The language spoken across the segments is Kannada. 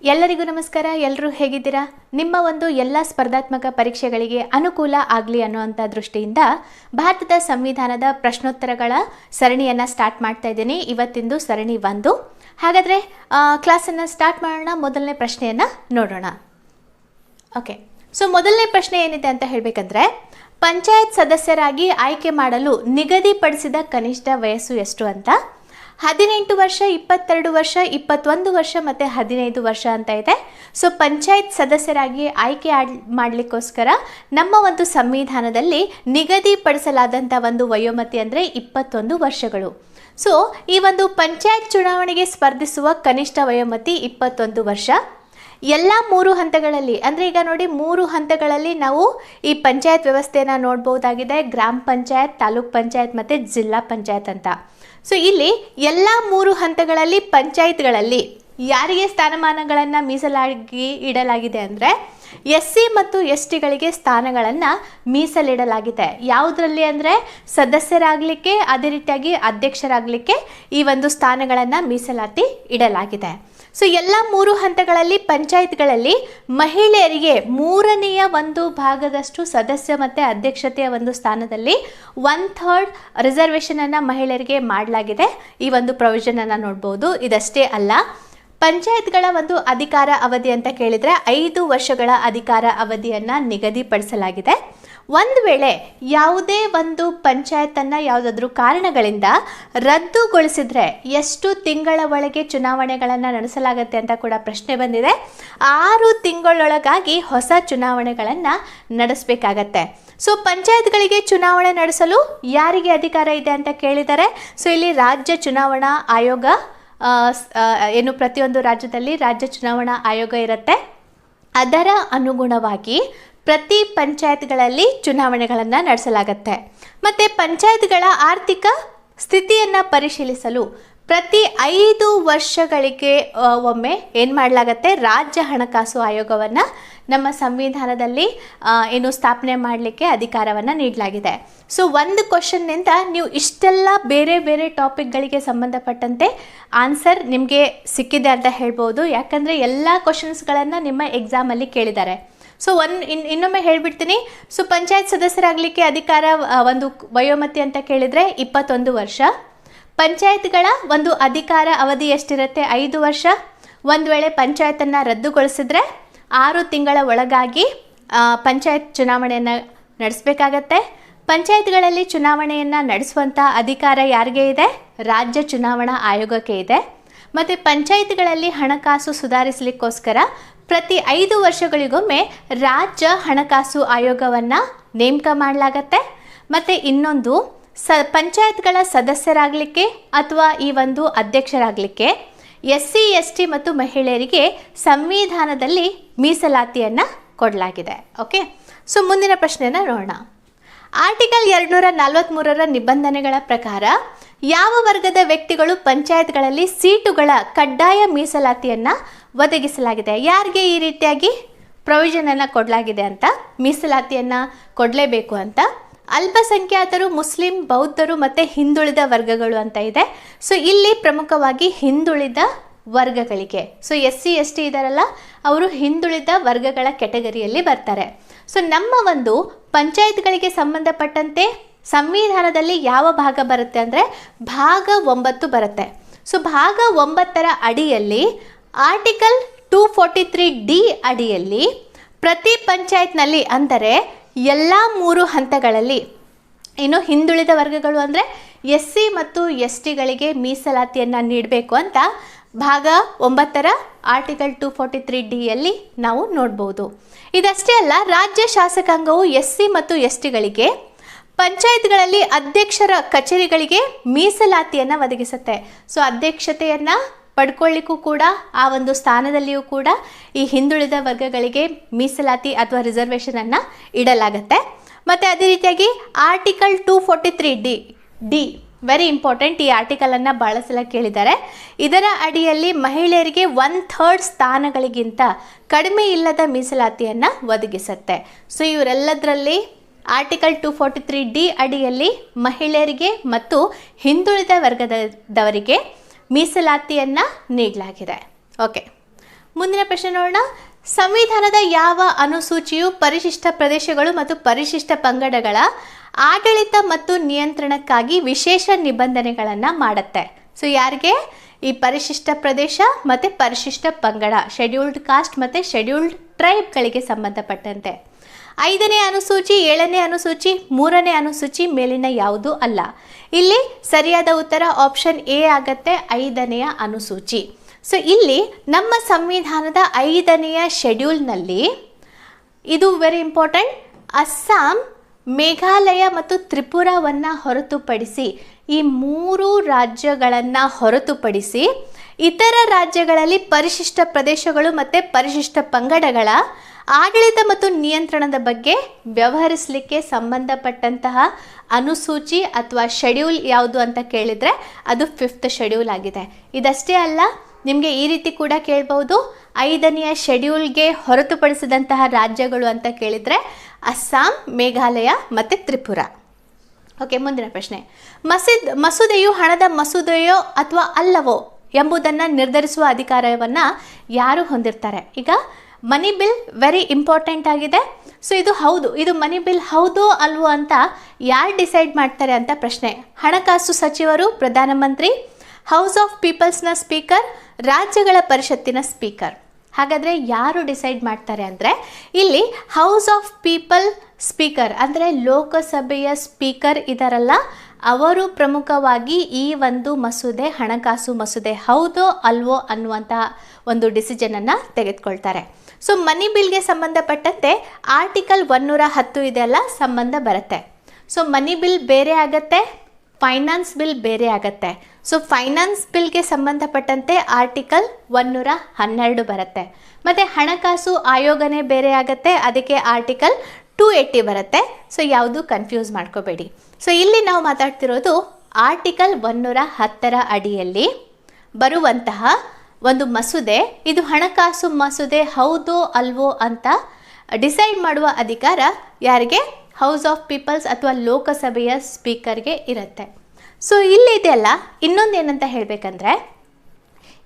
ಎಲ್ಲರಿಗೂ ನಮಸ್ಕಾರ. ಎಲ್ಲರೂ ಹೇಗಿದ್ದೀರಾ? ನಿಮ್ಮ ಒಂದು ಎಲ್ಲ ಸ್ಪರ್ಧಾತ್ಮಕ ಪರೀಕ್ಷೆಗಳಿಗೆ ಅನುಕೂಲ ಆಗಲಿ ಅನ್ನುವಂಥ ದೃಷ್ಟಿಯಿಂದ ಭಾರತದ ಸಂವಿಧಾನದ ಪ್ರಶ್ನೋತ್ತರಗಳ ಸರಣಿಯನ್ನು ಸ್ಟಾರ್ಟ್ ಮಾಡ್ತಾ ಇದ್ದೀನಿ. ಇವತ್ತಿಂದು ಸರಣಿ 1. ಹಾಗಾದರೆ ಕ್ಲಾಸನ್ನು ಸ್ಟಾರ್ಟ್ ಮಾಡೋಣ. ಮೊದಲನೇ ಪ್ರಶ್ನೆಯನ್ನು ನೋಡೋಣ. ಓಕೆ, ಸೊ ಮೊದಲನೇ ಪ್ರಶ್ನೆ ಏನಿದೆ ಅಂತ ಹೇಳಬೇಕಂದ್ರೆ, ಪಂಚಾಯತ್ ಸದಸ್ಯರಾಗಿ ಆಯ್ಕೆ ಮಾಡಲು ನಿಗದಿಪಡಿಸಿದ ಕನಿಷ್ಠ ವಯಸ್ಸು ಎಷ್ಟು ಅಂತ. 18 ವರ್ಷ, 22 ವರ್ಷ, 21 ವರ್ಷ ಮತ್ತು 15 ವರ್ಷ ಅಂತ ಇದೆ. ಸೊ ಪಂಚಾಯತ್ ಸದಸ್ಯರಾಗಿ ಆಯ್ಕೆ ಮಾಡಲಿಕ್ಕೋಸ್ಕರ ನಮ್ಮ ಒಂದು ಸಂವಿಧಾನದಲ್ಲಿ ನಿಗದಿಪಡಿಸಲಾದಂಥ ಒಂದು ವಯೋಮಿತಿ ಅಂದರೆ 21 ವರ್ಷಗಳು. ಸೊ ಈ ಒಂದು ಪಂಚಾಯತ್ ಚುನಾವಣೆಗೆ ಸ್ಪರ್ಧಿಸುವ ಕನಿಷ್ಠ ವಯೋಮಿತಿ 21 ವರ್ಷ. ಎಲ್ಲ 3 ಹಂತಗಳಲ್ಲಿ, ಅಂದರೆ ಈಗ ನೋಡಿ 3 ಹಂತಗಳಲ್ಲಿ ನಾವು ಈ ಪಂಚಾಯತ್ ವ್ಯವಸ್ಥೆಯನ್ನು ನೋಡ್ಬೋದಾಗಿದೆ. ಗ್ರಾಮ ಪಂಚಾಯತ್, ತಾಲೂಕ್ ಪಂಚಾಯತ್ ಮತ್ತು ಜಿಲ್ಲಾ ಪಂಚಾಯತ್ ಅಂತ. ಸೊ ಇಲ್ಲಿ ಎಲ್ಲ 3 ಹಂತಗಳಲ್ಲಿ ಪಂಚಾಯತ್ಗಳಲ್ಲಿ ಯಾರಿಗೆ ಸ್ಥಾನಮಾನಗಳನ್ನು ಮೀಸಲಾಗಿ ಇಡಲಾಗಿದೆ ಅಂದರೆ SC ಮತ್ತು STಗಳಿಗೆ ಸ್ಥಾನಗಳನ್ನು ಮೀಸಲಿಡಲಾಗಿದೆ. ಯಾವುದರಲ್ಲಿ ಅಂದರೆ ಸದಸ್ಯರಾಗಲಿಕ್ಕೆ, ಅದೇ ರೀತಿಯಾಗಿ ಅಧ್ಯಕ್ಷರಾಗಲಿಕ್ಕೆ ಈ ಒಂದು ಸ್ಥಾನಗಳನ್ನು ಮೀಸಲಾತಿ ಇಡಲಾಗಿದೆ. ಸೊ ಎಲ್ಲ 3 ಹಂತಗಳಲ್ಲಿ ಪಂಚಾಯತ್ಗಳಲ್ಲಿ ಮಹಿಳೆಯರಿಗೆ 1/3 ಭಾಗದಷ್ಟು ಸದಸ್ಯ ಮತ್ತು ಅಧ್ಯಕ್ಷತೆಯ ಒಂದು ಸ್ಥಾನದಲ್ಲಿ 1/3 ರಿಸರ್ವೇಷನನ್ನು ಮಹಿಳೆಯರಿಗೆ ಮಾಡಲಾಗಿದೆ. ಈ ಒಂದು ಪ್ರೊವಿಷನನ್ನು ನೋಡ್ಬೋದು. ಇದಷ್ಟೇ ಅಲ್ಲ, ಪಂಚಾಯತ್ಗಳ ಒಂದು ಅಧಿಕಾರ ಅವಧಿ ಅಂತ ಕೇಳಿದರೆ 5 ವರ್ಷಗಳ ಅಧಿಕಾರ ಅವಧಿಯನ್ನು ನಿಗದಿಪಡಿಸಲಾಗಿದೆ. ಒಂದು ವೇಳೆ ಯಾವುದೇ ಒಂದು ಪಂಚಾಯತನ್ನು ಯಾವುದಾದ್ರೂ ಕಾರಣಗಳಿಂದ ರದ್ದುಗೊಳಿಸಿದರೆ ಎಷ್ಟು ತಿಂಗಳ ಒಳಗೆ ಚುನಾವಣೆಗಳನ್ನು ನಡೆಸಲಾಗುತ್ತೆ ಅಂತ ಕೂಡ ಪ್ರಶ್ನೆ ಬಂದಿದೆ. 6 ತಿಂಗಳೊಳಗಾಗಿ ಹೊಸ ಚುನಾವಣೆಗಳನ್ನು ನಡೆಸಬೇಕಾಗತ್ತೆ. ಸೊ ಪಂಚಾಯತ್ಗಳಿಗೆ ಚುನಾವಣೆ ನಡೆಸಲು ಯಾರಿಗೆ ಅಧಿಕಾರ ಇದೆ ಅಂತ ಕೇಳಿದರೆ, ಸೊ ಇಲ್ಲಿ ರಾಜ್ಯ ಚುನಾವಣಾ ಆಯೋಗ ಏನು ಪ್ರತಿಯೊಂದು ರಾಜ್ಯದಲ್ಲಿ ರಾಜ್ಯ ಚುನಾವಣಾ ಆಯೋಗ ಇರುತ್ತೆ. ಅದರ ಅನುಗುಣವಾಗಿ ಪ್ರತಿ ಪಂಚಾಯತ್ಗಳಲ್ಲಿ ಚುನಾವಣೆಗಳನ್ನು ನಡೆಸಲಾಗುತ್ತೆ. ಮತ್ತು ಪಂಚಾಯತ್ಗಳ ಆರ್ಥಿಕ ಸ್ಥಿತಿಯನ್ನು ಪರಿಶೀಲಿಸಲು ಪ್ರತಿ 5 ವರ್ಷಗಳಿಗೆ ಒಮ್ಮೆ ಏನು ಮಾಡಲಾಗತ್ತೆ, ರಾಜ್ಯ ಹಣಕಾಸು ಆಯೋಗವನ್ನು ನಮ್ಮ ಸಂವಿಧಾನದಲ್ಲಿ ಏನು ಸ್ಥಾಪನೆ ಮಾಡಲಿಕ್ಕೆ ಅಧಿಕಾರವನ್ನು ನೀಡಲಾಗಿದೆ. ಸೊ ಒಂದು ಕ್ವಶನ್ನಿಂದ ನೀವು ಇಷ್ಟೆಲ್ಲ ಬೇರೆ ಬೇರೆ ಟಾಪಿಕ್ಗಳಿಗೆ ಸಂಬಂಧಪಟ್ಟಂತೆ ಆನ್ಸರ್ ನಿಮಗೆ ಸಿಕ್ಕಿದೆ ಅಂತ ಹೇಳ್ಬೋದು. ಯಾಕಂದರೆ ಎಲ್ಲ ಕ್ವಶನ್ಸ್ಗಳನ್ನು ನಿಮ್ಮ ಎಕ್ಸಾಮಲ್ಲಿ ಕೇಳಿದ್ದಾರೆ. ಸೊ ಇನ್ನೊಮ್ಮೆ ಹೇಳಿಬಿಡ್ತೀನಿ. ಸೊ ಪಂಚಾಯತ್ ಸದಸ್ಯರಾಗಲಿಕ್ಕೆ ಅಧಿಕಾರ ಒಂದು ವಯೋಮಿತಿ ಅಂತ ಕೇಳಿದರೆ 21 ವರ್ಷ. ಪಂಚಾಯತ್ಗಳ ಒಂದು ಅಧಿಕಾರ ಅವಧಿ ಎಷ್ಟಿರುತ್ತೆ? 5 ವರ್ಷ. ಒಂದು ವೇಳೆ ಪಂಚಾಯತನ್ನು ರದ್ದುಗೊಳಿಸಿದ್ರೆ 6 ತಿಂಗಳ ಒಳಗಾಗಿ ಪಂಚಾಯತ್ ಚುನಾವಣೆಯನ್ನು ನಡೆಸಬೇಕಾಗತ್ತೆ. ಪಂಚಾಯತ್ಗಳಲ್ಲಿ ಚುನಾವಣೆಯನ್ನು ನಡೆಸುವಂಥ ಅಧಿಕಾರ ಯಾರಿಗೆ ಇದೆ? ರಾಜ್ಯ ಚುನಾವಣಾ ಆಯೋಗಕ್ಕೆ ಇದೆ. ಮತ್ತು ಪಂಚಾಯತ್ಗಳಲ್ಲಿ ಹಣಕಾಸು ಸುಧಾರಿಸಲಿಕ್ಕೋಸ್ಕರ ಪ್ರತಿ 5 ವರ್ಷಗಳಿಗೊಮ್ಮೆ ರಾಜ್ಯ ಹಣಕಾಸು ಆಯೋಗವನ್ನು ನೇಮಕ ಮಾಡಲಾಗತ್ತೆ. ಮತ್ತು ಇನ್ನೊಂದು ಪಂಚಾಯತ್ಗಳ ಸದಸ್ಯರಾಗಲಿಕ್ಕೆ ಅಥವಾ ಈ ಒಂದು ಅಧ್ಯಕ್ಷರಾಗಲಿಕ್ಕೆ SC ST ಮತ್ತು ಮಹಿಳೆಯರಿಗೆ ಸಂವಿಧಾನದಲ್ಲಿ ಮೀಸಲಾತಿಯನ್ನು ಕೊಡಲಾಗಿದೆ. ಓಕೆ, ಸೊ ಮುಂದಿನ ಪ್ರಶ್ನೆಯನ್ನು ನೋಡೋಣ. ಆರ್ಟಿಕಲ್ 243ರ ನಿಬಂಧನೆಗಳ ಪ್ರಕಾರ ಯಾವ ವರ್ಗದ ವ್ಯಕ್ತಿಗಳು ಪಂಚಾಯತ್ಗಳಲ್ಲಿ ಸೀಟುಗಳ ಕಡ್ಡಾಯ ಮೀಸಲಾತಿಯನ್ನು ಒದಗಿಸಲಾಗಿದೆ? ಯಾರಿಗೆ ಈ ರೀತಿಯಾಗಿ ಪ್ರೊವಿಷನನ್ನು ಕೊಡಲಾಗಿದೆ ಅಂತ, ಮೀಸಲಾತಿಯನ್ನು ಕೊಡಲೇಬೇಕು ಅಂತ? ಅಲ್ಪಸಂಖ್ಯಾತರು, ಮುಸ್ಲಿಂ, ಬೌದ್ಧರು ಮತ್ತು ಹಿಂದುಳಿದ ವರ್ಗಗಳು ಅಂತ ಇದೆ. ಸೊ ಇಲ್ಲಿ ಪ್ರಮುಖವಾಗಿ ಹಿಂದುಳಿದ ವರ್ಗಗಳಿಗೆ, ಸೊ SC ST ಇದಾರಲ್ಲ, ಅವರು ಹಿಂದುಳಿದ ವರ್ಗಗಳ ಕೆಟಗರಿಯಲ್ಲಿ ಬರ್ತಾರೆ. ಸೊ ನಮ್ಮ ಒಂದು ಪಂಚಾಯತ್ಗಳಿಗೆ ಸಂಬಂಧಪಟ್ಟಂತೆ ಸಂವಿಧಾನದಲ್ಲಿ ಯಾವ ಭಾಗ ಬರುತ್ತೆ ಅಂದರೆ ಭಾಗ 9 ಬರುತ್ತೆ. ಸೊ ಭಾಗ 9ರ ಅಡಿಯಲ್ಲಿ ಆರ್ಟಿಕಲ್ 243D ಅಡಿಯಲ್ಲಿ ಪ್ರತಿ ಪಂಚಾಯತ್ನಲ್ಲಿ, ಅಂದರೆ ಎಲ್ಲ 3 ಹಂತಗಳಲ್ಲಿ, ಇನ್ನು ಹಿಂದುಳಿದ ವರ್ಗಗಳು ಅಂದರೆ SC ಮತ್ತು STಗಳಿಗೆ ಮೀಸಲಾತಿಯನ್ನು ನೀಡಬೇಕು ಅಂತ ಭಾಗ 9ರ ಆರ್ಟಿಕಲ್ 243Dಯಲ್ಲಿ ನಾವು ನೋಡ್ಬೋದು. ಇದಷ್ಟೇ ಅಲ್ಲ, ರಾಜ್ಯ ಶಾಸಕಾಂಗವು SC ಮತ್ತು STಗಳಿಗೆ ಪಂಚಾಯತ್ಗಳಲ್ಲಿ ಅಧ್ಯಕ್ಷರ ಕಚೇರಿಗಳಿಗೆ ಮೀಸಲಾತಿಯನ್ನು ಒದಗಿಸುತ್ತೆ. ಸೊ ಅಧ್ಯಕ್ಷತೆಯನ್ನು ಪಡ್ಕೊಳ್ಳಿಕ್ಕೂ ಕೂಡ ಆ ಒಂದು ಸ್ಥಾನದಲ್ಲಿಯೂ ಕೂಡ ಈ ಹಿಂದುಳಿದ ವರ್ಗಗಳಿಗೆ ಮೀಸಲಾತಿ ಅಥವಾ ರಿಸರ್ವೇಷನನ್ನು ಇಡಲಾಗತ್ತೆ. ಮತ್ತು ಅದೇ ರೀತಿಯಾಗಿ ಆರ್ಟಿಕಲ್ 243D ವೆರಿ ಇಂಪಾರ್ಟೆಂಟ್. ಈ ಆರ್ಟಿಕಲನ್ನು ಭಾಳ ಸಲ ಕೇಳಿದ್ದಾರೆ. ಇದರ ಅಡಿಯಲ್ಲಿ ಮಹಿಳೆಯರಿಗೆ 1/3 ಸ್ಥಾನಗಳಿಗಿಂತ ಕಡಿಮೆ ಇಲ್ಲದ ಮೀಸಲಾತಿಯನ್ನು ಒದಗಿಸುತ್ತೆ. ಸೊ ಇವರೆಲ್ಲದರಲ್ಲಿ ಆರ್ಟಿಕಲ್ 243D ಅಡಿಯಲ್ಲಿ ಮಹಿಳೆಯರಿಗೆ ಮತ್ತು ಹಿಂದುಳಿದ ವರ್ಗದವರಿಗೆ ಮೀಸಲಾತಿಯನ್ನು ನೀಡಲಾಗಿದೆ. ಓಕೆ, ಮುಂದಿನ ಪ್ರಶ್ನೆ ನೋಡೋಣ. ಸಂವಿಧಾನದ ಯಾವ ಅನುಸೂಚಿಯು ಪರಿಶಿಷ್ಟ ಪ್ರದೇಶಗಳು ಮತ್ತು ಪರಿಶಿಷ್ಟ ಪಂಗಡಗಳ ಆಡಳಿತ ಮತ್ತು ನಿಯಂತ್ರಣಕ್ಕಾಗಿ ವಿಶೇಷ ನಿಬಂಧನೆಗಳನ್ನು ಮಾಡುತ್ತೆ? ಸೊ ಯಾರಿಗೆ? ಈ ಪರಿಶಿಷ್ಟ ಪ್ರದೇಶ ಮತ್ತು ಪರಿಶಿಷ್ಟ ಪಂಗಡ, ಶೆಡ್ಯೂಲ್ಡ್ ಕಾಸ್ಟ್ ಮತ್ತು ಶೆಡ್ಯೂಲ್ಡ್ ಟ್ರೈಬ್ಗಳಿಗೆ ಸಂಬಂಧಪಟ್ಟಂತೆ. 5ನೇ ಅನುಸೂಚಿ, 7ನೇ ಅನುಸೂಚಿ, 3ನೇ ಅನುಸೂಚಿ ಮೇಲಿನ ಯಾವುದೂ ಅಲ್ಲ. ಇಲ್ಲಿ ಸರಿಯಾದ ಉತ್ತರ ಆಪ್ಷನ್ ಎ ಆಗತ್ತೆ, 5ನೇ ಅನುಸೂಚಿ. ಸೊ ಇಲ್ಲಿ ನಮ್ಮ ಸಂವಿಧಾನದ 5ನೇ ಶೆಡ್ಯೂಲ್ನಲ್ಲಿ ಇದು ವೆರಿ ಇಂಪಾರ್ಟೆಂಟ್, ಅಸ್ಸಾಂ, ಮೇಘಾಲಯ ಮತ್ತು ತ್ರಿಪುರಾವನ್ನು ಹೊರತುಪಡಿಸಿ, ಈ 3 ರಾಜ್ಯಗಳನ್ನು ಹೊರತುಪಡಿಸಿ ಇತರ ರಾಜ್ಯಗಳಲ್ಲಿ ಪರಿಶಿಷ್ಟ ಪ್ರದೇಶಗಳು ಮತ್ತು ಪರಿಶಿಷ್ಟ ಪಂಗಡಗಳ ಆಡಳಿತ ಮತ್ತು ನಿಯಂತ್ರಣದ ಬಗ್ಗೆ ವ್ಯವಹರಿಸಲಿಕ್ಕೆ ಸಂಬಂಧಪಟ್ಟಂತಹ ಅನುಸೂಚಿ ಅಥವಾ ಶೆಡ್ಯೂಲ್ ಯಾವುದು ಅಂತ ಕೇಳಿದರೆ ಅದು 5th ಶೆಡ್ಯೂಲ್ ಆಗಿದೆ. ಇದಷ್ಟೇ ಅಲ್ಲ, ನಿಮಗೆ ಈ ರೀತಿ ಕೂಡ ಕೇಳ್ಬೋದು, 5ನೇ ಶೆಡ್ಯೂಲ್ಗೆ ಹೊರತುಪಡಿಸಿದಂತಹ ರಾಜ್ಯಗಳು ಅಂತ ಕೇಳಿದರೆ ಅಸ್ಸಾಂ, ಮೇಘಾಲಯ ಮತ್ತು ತ್ರಿಪುರ. ಓಕೆ, ಮುಂದಿನ ಪ್ರಶ್ನೆ. ಮಸೂದೆಯು ಹಣದ ಮಸೂದೆಯೋ ಅಥವಾ ಅಲ್ಲವೋ ಎಂಬುದನ್ನು ನಿರ್ಧರಿಸುವ ಅಧಿಕಾರವನ್ನು ಯಾರು ಹೊಂದಿರ್ತಾರೆ? ಈಗ ಮನಿ ಬಿಲ್ ವೆರಿ ಇಂಪಾರ್ಟೆಂಟ್ ಆಗಿದೆ. ಸೊ ಇದು ಮನಿ ಬಿಲ್ ಹೌದೋ ಅಲ್ವೋ ಅಂತ ಯಾರು ಡಿಸೈಡ್ ಮಾಡ್ತಾರೆ ಅಂತ ಪ್ರಶ್ನೆ. ಹಣಕಾಸು ಸಚಿವರು, ಪ್ರಧಾನಮಂತ್ರಿ, ಹೌಸ್ ಆಫ್ ಪೀಪಲ್ಸ್ನ ಸ್ಪೀಕರ್, ರಾಜ್ಯಗಳ ಪರಿಷತ್ತಿನ ಸ್ಪೀಕರ್. ಹಾಗಾದರೆ ಯಾರು ಡಿಸೈಡ್ ಮಾಡ್ತಾರೆ ಅಂದರೆ ಇಲ್ಲಿ ಹೌಸ್ ಆಫ್ ಪೀಪಲ್ ಸ್ಪೀಕರ್ ಅಂದರೆ ಲೋಕಸಭೆಯ ಸ್ಪೀಕರ್ ಇದಾರಲ್ಲ, ಅವರು ಪ್ರಮುಖವಾಗಿ ಈ ಒಂದು ಮಸೂದೆ, ಹಣಕಾಸು ಮಸೂದೆ ಹೌದೋ ಅಲ್ವೋ ಅನ್ನುವಂತಹ ಒಂದು ಡಿಸಿಷನನ್ನು ತೆಗೆದುಕೊಳ್ತಾರೆ. ಸೊ ಮನಿ ಬಿಲ್ಗೆ ಸಂಬಂಧಪಟ್ಟಂತೆ ಆರ್ಟಿಕಲ್ 110 ಇದೆಲ್ಲ ಸಂಬಂಧ ಬರುತ್ತೆ. ಸೊ ಮನಿ ಬಿಲ್ ಬೇರೆ ಆಗತ್ತೆ, ಫೈನಾನ್ಸ್ ಬಿಲ್ ಬೇರೆ ಆಗತ್ತೆ. ಸೊ ಫೈನಾನ್ಸ್ ಬಿಲ್ಗೆ ಸಂಬಂಧಪಟ್ಟಂತೆ ಆರ್ಟಿಕಲ್ 112 ಬರುತ್ತೆ. ಮತ್ತು ಹಣಕಾಸು ಆಯೋಗನೇ ಬೇರೆ ಆಗುತ್ತೆ, ಅದಕ್ಕೆ ಆರ್ಟಿಕಲ್ 280 ಬರುತ್ತೆ. ಸೊ ಯಾವುದು ಕನ್ಫ್ಯೂಸ್ ಮಾಡ್ಕೋಬೇಡಿ. ಸೊ ಇಲ್ಲಿ ನಾವು ಮಾತಾಡ್ತಿರೋದು ಆರ್ಟಿಕಲ್ 110ರ ಅಡಿಯಲ್ಲಿ ಬರುವಂತಹ ಒಂದು ಮಸೂದೆ. ಇದು ಹಣಕಾಸು ಮಸೂದೆ ಹೌದೋ ಅಲ್ವೋ ಅಂತ ಡಿಸೈಡ್ ಮಾಡುವ ಅಧಿಕಾರ ಯಾರಿಗೆ? ಹೌಸ್ ಆಫ್ ಪೀಪಲ್ಸ್ ಅಥವಾ ಲೋಕಸಭೆಯ ಸ್ಪೀಕರ್ಗೆ ಇರುತ್ತೆ. ಸೊ ಇಲ್ಲಿದೆಯಲ್ಲ, ಇನ್ನೊಂದೇನಂತ ಹೇಳಬೇಕಂದ್ರೆ,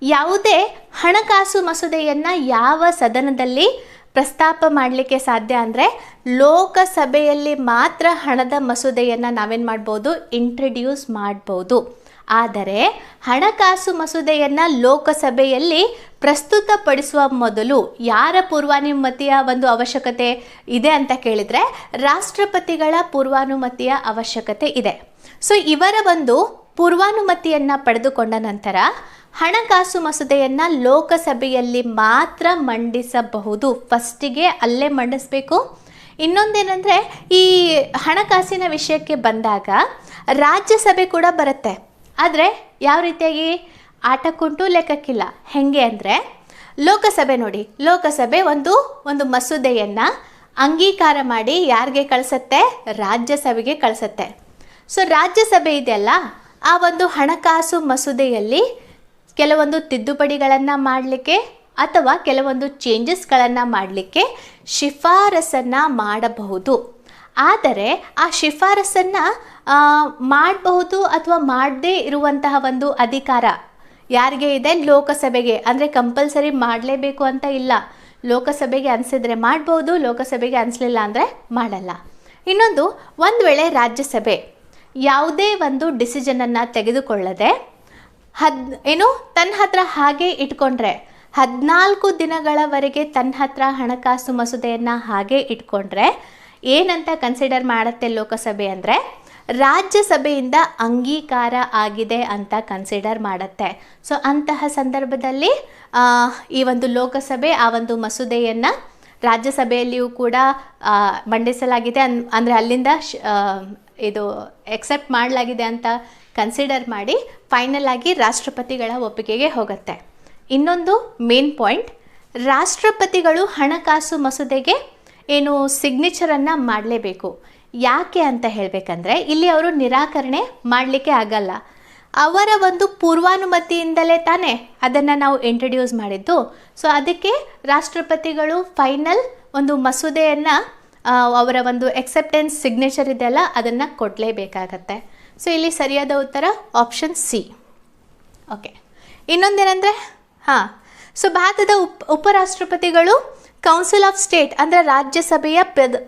ಯಾವುದೇ ಹಣಕಾಸು ಮಸೂದೆಯನ್ನು ಯಾವ ಸದನದಲ್ಲಿ ಪ್ರಸ್ತಾಪ ಮಾಡಲಿಕ್ಕೆ ಸಾಧ್ಯ ಅಂದರೆ ಲೋಕಸಭೆಯಲ್ಲಿ ಮಾತ್ರ ಹಣದ ಮಸೂದೆಯನ್ನು ನಾವೇನು ಮಾಡ್ಬೋದು? ಇಂಟ್ರಡ್ಯೂಸ್ ಮಾಡ್ಬೋದು. ಆದರೆ ಹಣಕಾಸು ಮಸೂದೆಯನ್ನು ಲೋಕಸಭೆಯಲ್ಲಿ ಪ್ರಸ್ತುತಪಡಿಸುವ ಮೊದಲು ಯಾರ ಪೂರ್ವಾನುಮತಿಯ ಒಂದು ಅವಶ್ಯಕತೆ ಇದೆ ಅಂತ ಕೇಳಿದರೆ ರಾಷ್ಟ್ರಪತಿಗಳ ಪೂರ್ವಾನುಮತಿಯ ಅವಶ್ಯಕತೆ ಇದೆ. ಸೊ ಇವರ ಒಂದು ಪೂರ್ವಾನುಮತಿಯನ್ನು ಪಡೆದುಕೊಂಡ ನಂತರ ಹಣಕಾಸು ಮಸೂದೆಯನ್ನು ಲೋಕಸಭೆಯಲ್ಲಿ ಮಾತ್ರ ಮಂಡಿಸಬಹುದು. ಫಸ್ಟಿಗೆ ಅಲ್ಲೇ ಮಂಡಿಸಬೇಕು. ಇನ್ನೊಂದೇನೆಂದರೆ, ಈ ಹಣಕಾಸಿನ ವಿಷಯಕ್ಕೆ ಬಂದಾಗ ರಾಜ್ಯಸಭೆ ಕೂಡ ಬರುತ್ತೆ. ಆದರೆ ಯಾವ ರೀತಿಯಾಗಿ ಆಟಕ್ಕುಂಟು ಲೆಕ್ಕಕ್ಕಿಲ್ಲ. ಹೇಗೆ ಅಂದರೆ, ಲೋಕಸಭೆ ನೋಡಿ, ಲೋಕಸಭೆ ಒಂದು ಮಸೂದೆಯನ್ನು ಅಂಗೀಕಾರ ಮಾಡಿ ಯಾರಿಗೆ ಕಳಿಸುತ್ತೆ? ರಾಜ್ಯಸಭೆಗೆ ಕಳಿಸುತ್ತೆ. ಸೊ ರಾಜ್ಯಸಭೆ ಇದೆಯಲ್ಲ, ಆ ಒಂದು ಹಣಕಾಸು ಮಸೂದೆಯಲ್ಲಿ ಕೆಲವೊಂದು ತಿದ್ದುಪಡಿಗಳನ್ನು ಮಾಡಲಿಕ್ಕೆ ಅಥವಾ ಕೆಲವೊಂದು ಚೇಂಜಸ್ಗಳನ್ನು ಮಾಡಲಿಕ್ಕೆ ಶಿಫಾರಸನ್ನು ಮಾಡಬಹುದು. ಆದರೆ ಆ ಶಿಫಾರಸನ್ನು ಮಾಡಬಹುದು ಅಥವಾ ಮಾಡದೇ ಇರುವಂತಹ ಒಂದು ಅಧಿಕಾರ ಯಾರಿಗೆ ಇದೆ? ಲೋಕಸಭೆಗೆ. ಅಂದರೆ ಕಂಪಲ್ಸರಿ ಮಾಡಲೇಬೇಕು ಅಂತ ಇಲ್ಲ. ಲೋಕಸಭೆಗೆ ಅನಿಸಿದರೆ ಮಾಡ್ಬೋದು, ಲೋಕಸಭೆಗೆ ಅನಿಸಲಿಲ್ಲ ಅಂದರೆ ಮಾಡಲ್ಲ. ಇನ್ನೊಂದು, ಒಂದು ವೇಳೆ ರಾಜ್ಯಸಭೆ ಯಾವುದೇ ಒಂದು ಡಿಸಿಷನನ್ನು ತೆಗೆದುಕೊಳ್ಳದೆ ತನ್ನ ಹತ್ರ ಹಾಗೆ ಇಟ್ಕೊಂಡ್ರೆ, 14 ದಿನಗಳವರೆಗೆ ತನ್ನ ಹತ್ರ ಹಣಕಾಸು ಮಸೂದೆಯನ್ನು ಹಾಗೆ ಇಟ್ಕೊಂಡ್ರೆ ಏನಂತ ಕನ್ಸಿಡರ್ ಮಾಡುತ್ತೆ ಲೋಕಸಭೆ ಅಂದರೆ ರಾಜ್ಯಸಭೆಯಿಂದ ಅಂಗೀಕಾರ ಆಗಿದೆ ಅಂತ ಕನ್ಸಿಡರ್ ಮಾಡುತ್ತೆ. ಸೊ ಅಂತಹ ಸಂದರ್ಭದಲ್ಲಿ ಈ ಒಂದು ಲೋಕಸಭೆ ಆ ಒಂದು ಮಸೂದೆಯನ್ನು ರಾಜ್ಯಸಭೆಯಲ್ಲಿಯೂ ಕೂಡ ಮಂಡಿಸಲಾಗಿದೆ ಅಂದರೆ ಅಲ್ಲಿಂದ ಇದು ಎಕ್ಸೆಪ್ಟ್ ಮಾಡಲಾಗಿದೆ ಅಂತ ಕನ್ಸಿಡರ್ ಮಾಡಿ ಫೈನಲ್ ಆಗಿ ರಾಷ್ಟ್ರಪತಿಗಳ ಒಪ್ಪಿಗೆಗೆ ಹೋಗುತ್ತೆ. ಇನ್ನೊಂದು ಮೇನ್ ಪಾಯಿಂಟ್, ರಾಷ್ಟ್ರಪತಿಗಳು ಹಣಕಾಸು ಮಸೂದೆಗೆ ಸಿಗ್ನೇಚರನ್ನು ಮಾಡಲೇಬೇಕು. ಯಾಕೆ ಅಂತ ಹೇಳಬೇಕಂದ್ರೆ ಇಲ್ಲಿ ಅವರು ನಿರಾಕರಣೆ ಮಾಡಲಿಕ್ಕೆ ಆಗಲ್ಲ. ಅವರ ಒಂದು ಪೂರ್ವಾನುಮತಿಯಿಂದಲೇ ತಾನೇ ಅದನ್ನು ನಾವು ಇಂಟ್ರಡ್ಯೂಸ್ ಮಾಡಿದ್ದು. ಸೊ ಅದಕ್ಕೆ ರಾಷ್ಟ್ರಪತಿಗಳು ಫೈನಲ್ ಒಂದು ಮಸೂದೆಯನ್ನು ಅವರ ಒಂದು ಎಕ್ಸೆಪ್ಟೆನ್ಸ್ ಸಿಗ್ನೇಚರ್ ಇದೆಯಲ್ಲ ಅದನ್ನು ಕೊಡಲೇಬೇಕಾಗತ್ತೆ. ಸೊ ಇಲ್ಲಿ ಸರಿಯಾದ ಉತ್ತರ ಆಪ್ಷನ್ ಸಿ. ಓಕೆ, ಇನ್ನೊಂದೇನೆಂದರೆ ಸೊ ಭಾರತದ ಉಪರಾಷ್ಟ್ರಪತಿಗಳು ಕೌನ್ಸಿಲ್ ಆಫ್ ಸ್ಟೇಟ್ ಅಂದರೆ ರಾಜ್ಯಸಭೆಯ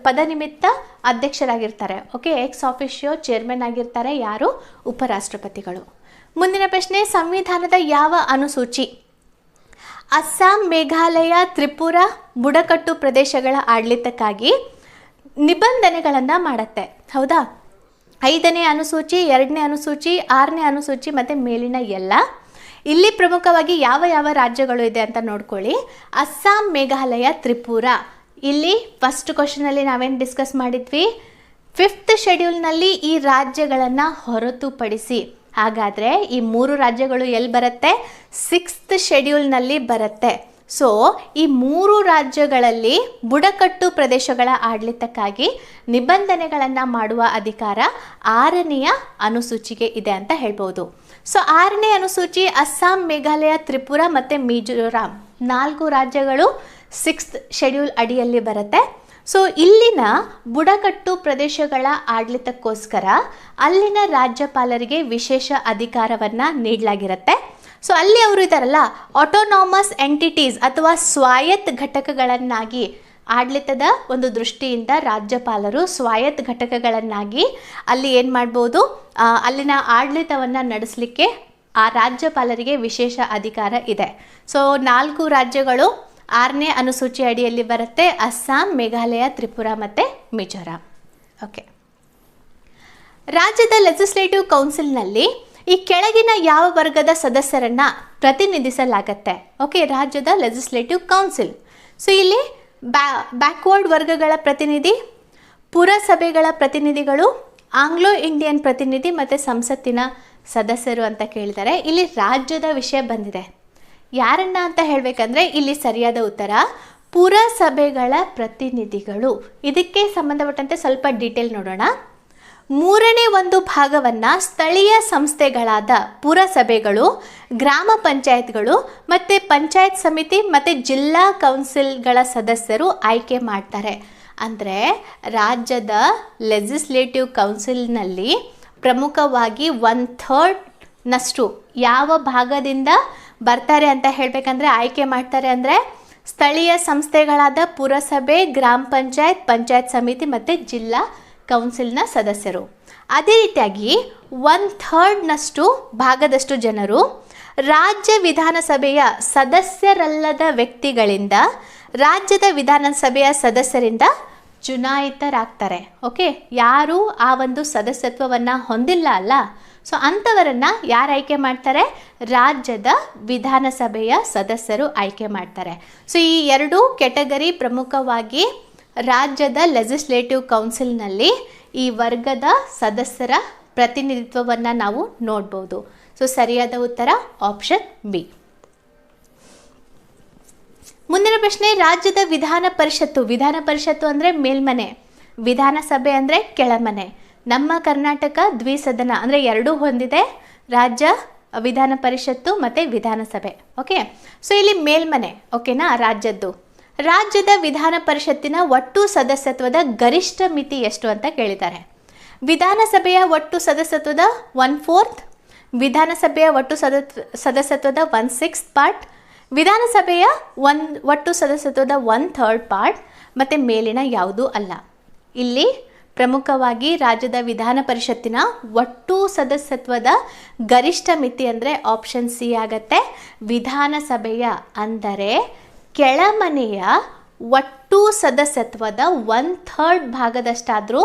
ಪದನಿಮಿತ್ತ ಅಧ್ಯಕ್ಷರಾಗಿರ್ತಾರೆ. ಓಕೆ, ಎಕ್ಸ್ ಆಫಿಷಿಯೋ ಚೇರ್ಮನ್ ಆಗಿರ್ತಾರೆ ಯಾರು? ಉಪರಾಷ್ಟ್ರಪತಿಗಳು. ಮುಂದಿನ ಪ್ರಶ್ನೆ, ಸಂವಿಧಾನದ ಯಾವ ಅನುಸೂಚಿ ಅಸ್ಸಾಂ, ಮೇಘಾಲಯ, ತ್ರಿಪುರಾ ಬುಡಕಟ್ಟು ಪ್ರದೇಶಗಳ ಆಡಳಿತಕ್ಕಾಗಿ ನಿಬಂಧನೆಗಳನ್ನು ಮಾಡುತ್ತೆ? ಹೌದಾ? 5ನೇ ಅನುಸೂಚಿ, 2ನೇ ಅನುಸೂಚಿ, 6ನೇ ಅನುಸೂಚಿ ಮತ್ತು ಮೇಲಿನ ಎಲ್ಲ. ಇಲ್ಲಿ ಪ್ರಮುಖವಾಗಿ ಯಾವ ಯಾವ ರಾಜ್ಯಗಳು ಇದೆ ಅಂತ ನೋಡ್ಕೊಳ್ಳಿ. ಅಸ್ಸಾಂ, ಮೇಘಾಲಯ, ತ್ರಿಪುರಾ. ಇಲ್ಲಿ ಫಸ್ಟ್ ಕ್ವಶನಲ್ಲಿ ನಾವೇನು ಡಿಸ್ಕಸ್ ಮಾಡಿದ್ವಿ, 5th ಶೆಡ್ಯೂಲ್ನಲ್ಲಿ ಈ ರಾಜ್ಯಗಳನ್ನು ಹೊರತುಪಡಿಸಿ. ಹಾಗಾದರೆ ಈ 3 ರಾಜ್ಯಗಳು ಎಲ್ಲಿ ಬರುತ್ತೆ? 6th ಶೆಡ್ಯೂಲ್ನಲ್ಲಿ ಬರುತ್ತೆ. ಸೊ ಈ 3 ರಾಜ್ಯಗಳಲ್ಲಿ ಬುಡಕಟ್ಟು ಪ್ರದೇಶಗಳ ಆಡಳಿತಕ್ಕಾಗಿ ನಿಬಂಧನೆಗಳನ್ನು ಮಾಡುವ ಅಧಿಕಾರ 6ನೆಯ ಅನುಸೂಚಿಗೆ ಇದೆ ಅಂತ ಹೇಳ್ಬೋದು. ಸೊ 6ನೇ ಅನುಸೂಚಿ ಅಸ್ಸಾಂ, ಮೇಘಾಲಯ, ತ್ರಿಪುರಾ ಮತ್ತು ಮಿಜೋರಾಂ 4 ರಾಜ್ಯಗಳು 6th ಶೆಡ್ಯೂಲ್ ಅಡಿಯಲ್ಲಿ ಬರುತ್ತೆ. ಸೊ ಇಲ್ಲಿನ ಬುಡಕಟ್ಟು ಪ್ರದೇಶಗಳ ಆಡಳಿತಕ್ಕೋಸ್ಕರ ಅಲ್ಲಿನ ರಾಜ್ಯಪಾಲರಿಗೆ ವಿಶೇಷ ಅಧಿಕಾರವನ್ನು ನೀಡಲಾಗಿರುತ್ತೆ. ಸೊ ಅಲ್ಲಿ ಅವರು ಇದ್ದಾರಲ್ಲ, ಆಟೋನಾಮಸ್ ಎಂಟಿಟೀಸ್ ಅಥವಾ ಸ್ವಾಯತ್ತ ಘಟಕಗಳನ್ನಾಗಿ ಆಡಳಿತದ ಒಂದು ದೃಷ್ಟಿಯಿಂದ ರಾಜ್ಯಪಾಲರು ಸ್ವಾಯತ್ತ ಘಟಕಗಳನ್ನಾಗಿ ಅಲ್ಲಿ ಏನು ಮಾಡ್ಬೋದು, ಅಲ್ಲಿನ ಆಡಳಿತವನ್ನು ನಡೆಸಲಿಕ್ಕೆ ಆ ರಾಜ್ಯಪಾಲರಿಗೆ ವಿಶೇಷ ಅಧಿಕಾರ ಇದೆ. ಸೊ 4 ರಾಜ್ಯಗಳು 6ನೇ ಅನುಸೂಚಿ ಅಡಿಯಲ್ಲಿ ಬರುತ್ತೆ, ಅಸ್ಸಾಂ, ಮೇಘಾಲಯ, ತ್ರಿಪುರಾ ಮತ್ತು ಮಿಜೋರಾಂ. ಓಕೆ, ರಾಜ್ಯದ ಲೆಜಿಸ್ಲೇಟಿವ್ ಕೌನ್ಸಿಲ್ನಲ್ಲಿ ಈ ಕೆಳಗಿನ ಯಾವ ವರ್ಗದ ಸದಸ್ಯರನ್ನು ಪ್ರತಿನಿಧಿಸಲಾಗತ್ತೆ? ಓಕೆ, ರಾಜ್ಯದ ಲೆಜಿಸ್ಲೇಟಿವ್ ಕೌನ್ಸಿಲ್. ಸೊ ಇಲ್ಲಿ ಬ್ಯಾಕ್ವರ್ಡ್ ವರ್ಗಗಳ ಪ್ರತಿನಿಧಿ, ಪುರಸಭೆಗಳ ಪ್ರತಿನಿಧಿಗಳು, ಆಂಗ್ಲೋ ಇಂಡಿಯನ್ ಪ್ರತಿನಿಧಿ ಮತ್ತು ಸಂಸತ್ತಿನ ಸದಸ್ಯರು ಅಂತ ಕೇಳಿದ್ದಾರೆ. ಇಲ್ಲಿ ರಾಜ್ಯದ ವಿಷಯ ಬಂದಿದೆ. ಯಾರನ್ನ ಅಂತ ಹೇಳಬೇಕಂದ್ರೆ ಇಲ್ಲಿ ಸರಿಯಾದ ಉತ್ತರ ಪುರಸಭೆಗಳ ಪ್ರತಿನಿಧಿಗಳು. ಇದಕ್ಕೆ ಸಂಬಂಧಪಟ್ಟಂತೆ ಸ್ವಲ್ಪ ಡೀಟೇಲ್ ನೋಡೋಣ. 3ನೇ 1 ಭಾಗವನ್ನು ಸ್ಥಳೀಯ ಸಂಸ್ಥೆಗಳಾದ ಪುರಸಭೆಗಳು, ಗ್ರಾಮ ಪಂಚಾಯತ್ಗಳು ಮತ್ತು ಪಂಚಾಯತ್ ಸಮಿತಿ ಮತ್ತು ಜಿಲ್ಲಾ ಕೌನ್ಸಿಲ್ಗಳ ಸದಸ್ಯರು ಆಯ್ಕೆ ಮಾಡ್ತಾರೆ. ಅಂದರೆ ರಾಜ್ಯದ ಲೆಜಿಸ್ಲೇಟಿವ್ ಕೌನ್ಸಿಲ್ನಲ್ಲಿ ಪ್ರಮುಖವಾಗಿ 1/3ನಷ್ಟು ಯಾವ ಭಾಗದಿಂದ ಬರ್ತಾರೆ ಅಂತ ಹೇಳಬೇಕಂದ್ರೆ ಆಯ್ಕೆ ಮಾಡ್ತಾರೆ ಅಂದರೆ ಸ್ಥಳೀಯ ಸಂಸ್ಥೆಗಳಾದ ಪುರಸಭೆ, ಗ್ರಾಮ ಪಂಚಾಯತ್, ಪಂಚಾಯತ್ ಸಮಿತಿ ಮತ್ತು ಜಿಲ್ಲಾ ಕೌನ್ಸಿಲ್ನ ಸದಸ್ಯರು. ಅದೇ ರೀತಿಯಾಗಿ 1/3ನಷ್ಟು ಭಾಗದಷ್ಟು ಜನರು ರಾಜ್ಯ ವಿಧಾನಸಭೆಯ ಸದಸ್ಯರಲ್ಲದ ವ್ಯಕ್ತಿಗಳಿಂದ ರಾಜ್ಯದ ವಿಧಾನಸಭೆಯ ಸದಸ್ಯರಿಂದ ಚುನಾಯಿತರಾಗ್ತಾರೆ. ಓಕೆ, ಯಾರು ಆ ಒಂದು ಸದಸ್ಯತ್ವವನ್ನು ಹೊಂದಿಲ್ಲ ಅಲ್ಲ, ಸೊ ಅಂಥವರನ್ನು ಯಾರು ಆಯ್ಕೆ ಮಾಡ್ತಾರೆ? ರಾಜ್ಯದ ವಿಧಾನಸಭೆಯ ಸದಸ್ಯರು ಆಯ್ಕೆ ಮಾಡ್ತಾರೆ. ಸೊ ಈ 2 ಕೆಟಗರಿ ಪ್ರಮುಖವಾಗಿ ರಾಜ್ಯದ ಲೆಜಿಸ್ಲೇಟಿವ್ ಕೌನ್ಸಿಲ್ನಲ್ಲಿ ಈ ವರ್ಗದ ಸದಸ್ಯರ ಪ್ರತಿನಿಧಿತ್ವವನ್ನು ನಾವು ನೋಡ್ಬೋದು. ಸೊ ಸರಿಯಾದ ಉತ್ತರ ಆಪ್ಷನ್ ಬಿ. ಮುಂದಿನ ಪ್ರಶ್ನೆ, ರಾಜ್ಯದ ವಿಧಾನ ಪರಿಷತ್ತು ಅಂದರೆ ಮೇಲ್ಮನೆ, ವಿಧಾನಸಭೆ ಅಂದರೆ ಕೆಳಮನೆ. ನಮ್ಮ ಕರ್ನಾಟಕ ದ್ವಿಸದನ ಅಂದರೆ 2 ಹೊಂದಿದೆ, ರಾಜ್ಯ ವಿಧಾನ ಪರಿಷತ್ತು ಮತ್ತು ವಿಧಾನಸಭೆ. ಓಕೆ, ಸೊ ಇಲ್ಲಿ ಮೇಲ್ಮನೆ. ಓಕೆನಾ? ರಾಜ್ಯದ ವಿಧಾನ ಪರಿಷತ್ತಿನ ಒಟ್ಟು ಸದಸ್ಯತ್ವದ ಗರಿಷ್ಠ ಮಿತಿ ಎಷ್ಟು ಅಂತ ಕೇಳಿದ್ದಾರೆ. ವಿಧಾನಸಭೆಯ ಒಟ್ಟು ಸದಸ್ಯತ್ವದ 1/4, ವಿಧಾನಸಭೆಯ ಒಟ್ಟು ಸದಸ್ಯತ್ವದ 1/6 ಪಾರ್ಟ್, ವಿಧಾನಸಭೆಯ ಒಟ್ಟು ಸದಸ್ಯತ್ವದ 1/3 ಪಾರ್ಟ್ ಮತ್ತು ಮೇಲಿನ ಯಾವುದೂ ಅಲ್ಲ. ಇಲ್ಲಿ ಪ್ರಮುಖವಾಗಿ ರಾಜ್ಯದ ವಿಧಾನ ಪರಿಷತ್ತಿನ ಒಟ್ಟು ಸದಸ್ಯತ್ವದ ಗರಿಷ್ಠ ಮಿತಿ ಅಂದರೆ ಆಪ್ಷನ್ ಸಿ ಆಗತ್ತೆ. ವಿಧಾನಸಭೆಯ ಅಂದರೆ ಕೆಳಮನೆಯ ಒಟ್ಟು ಸದಸ್ಯತ್ವದ 1/3 ಭಾಗದಷ್ಟಾದರೂ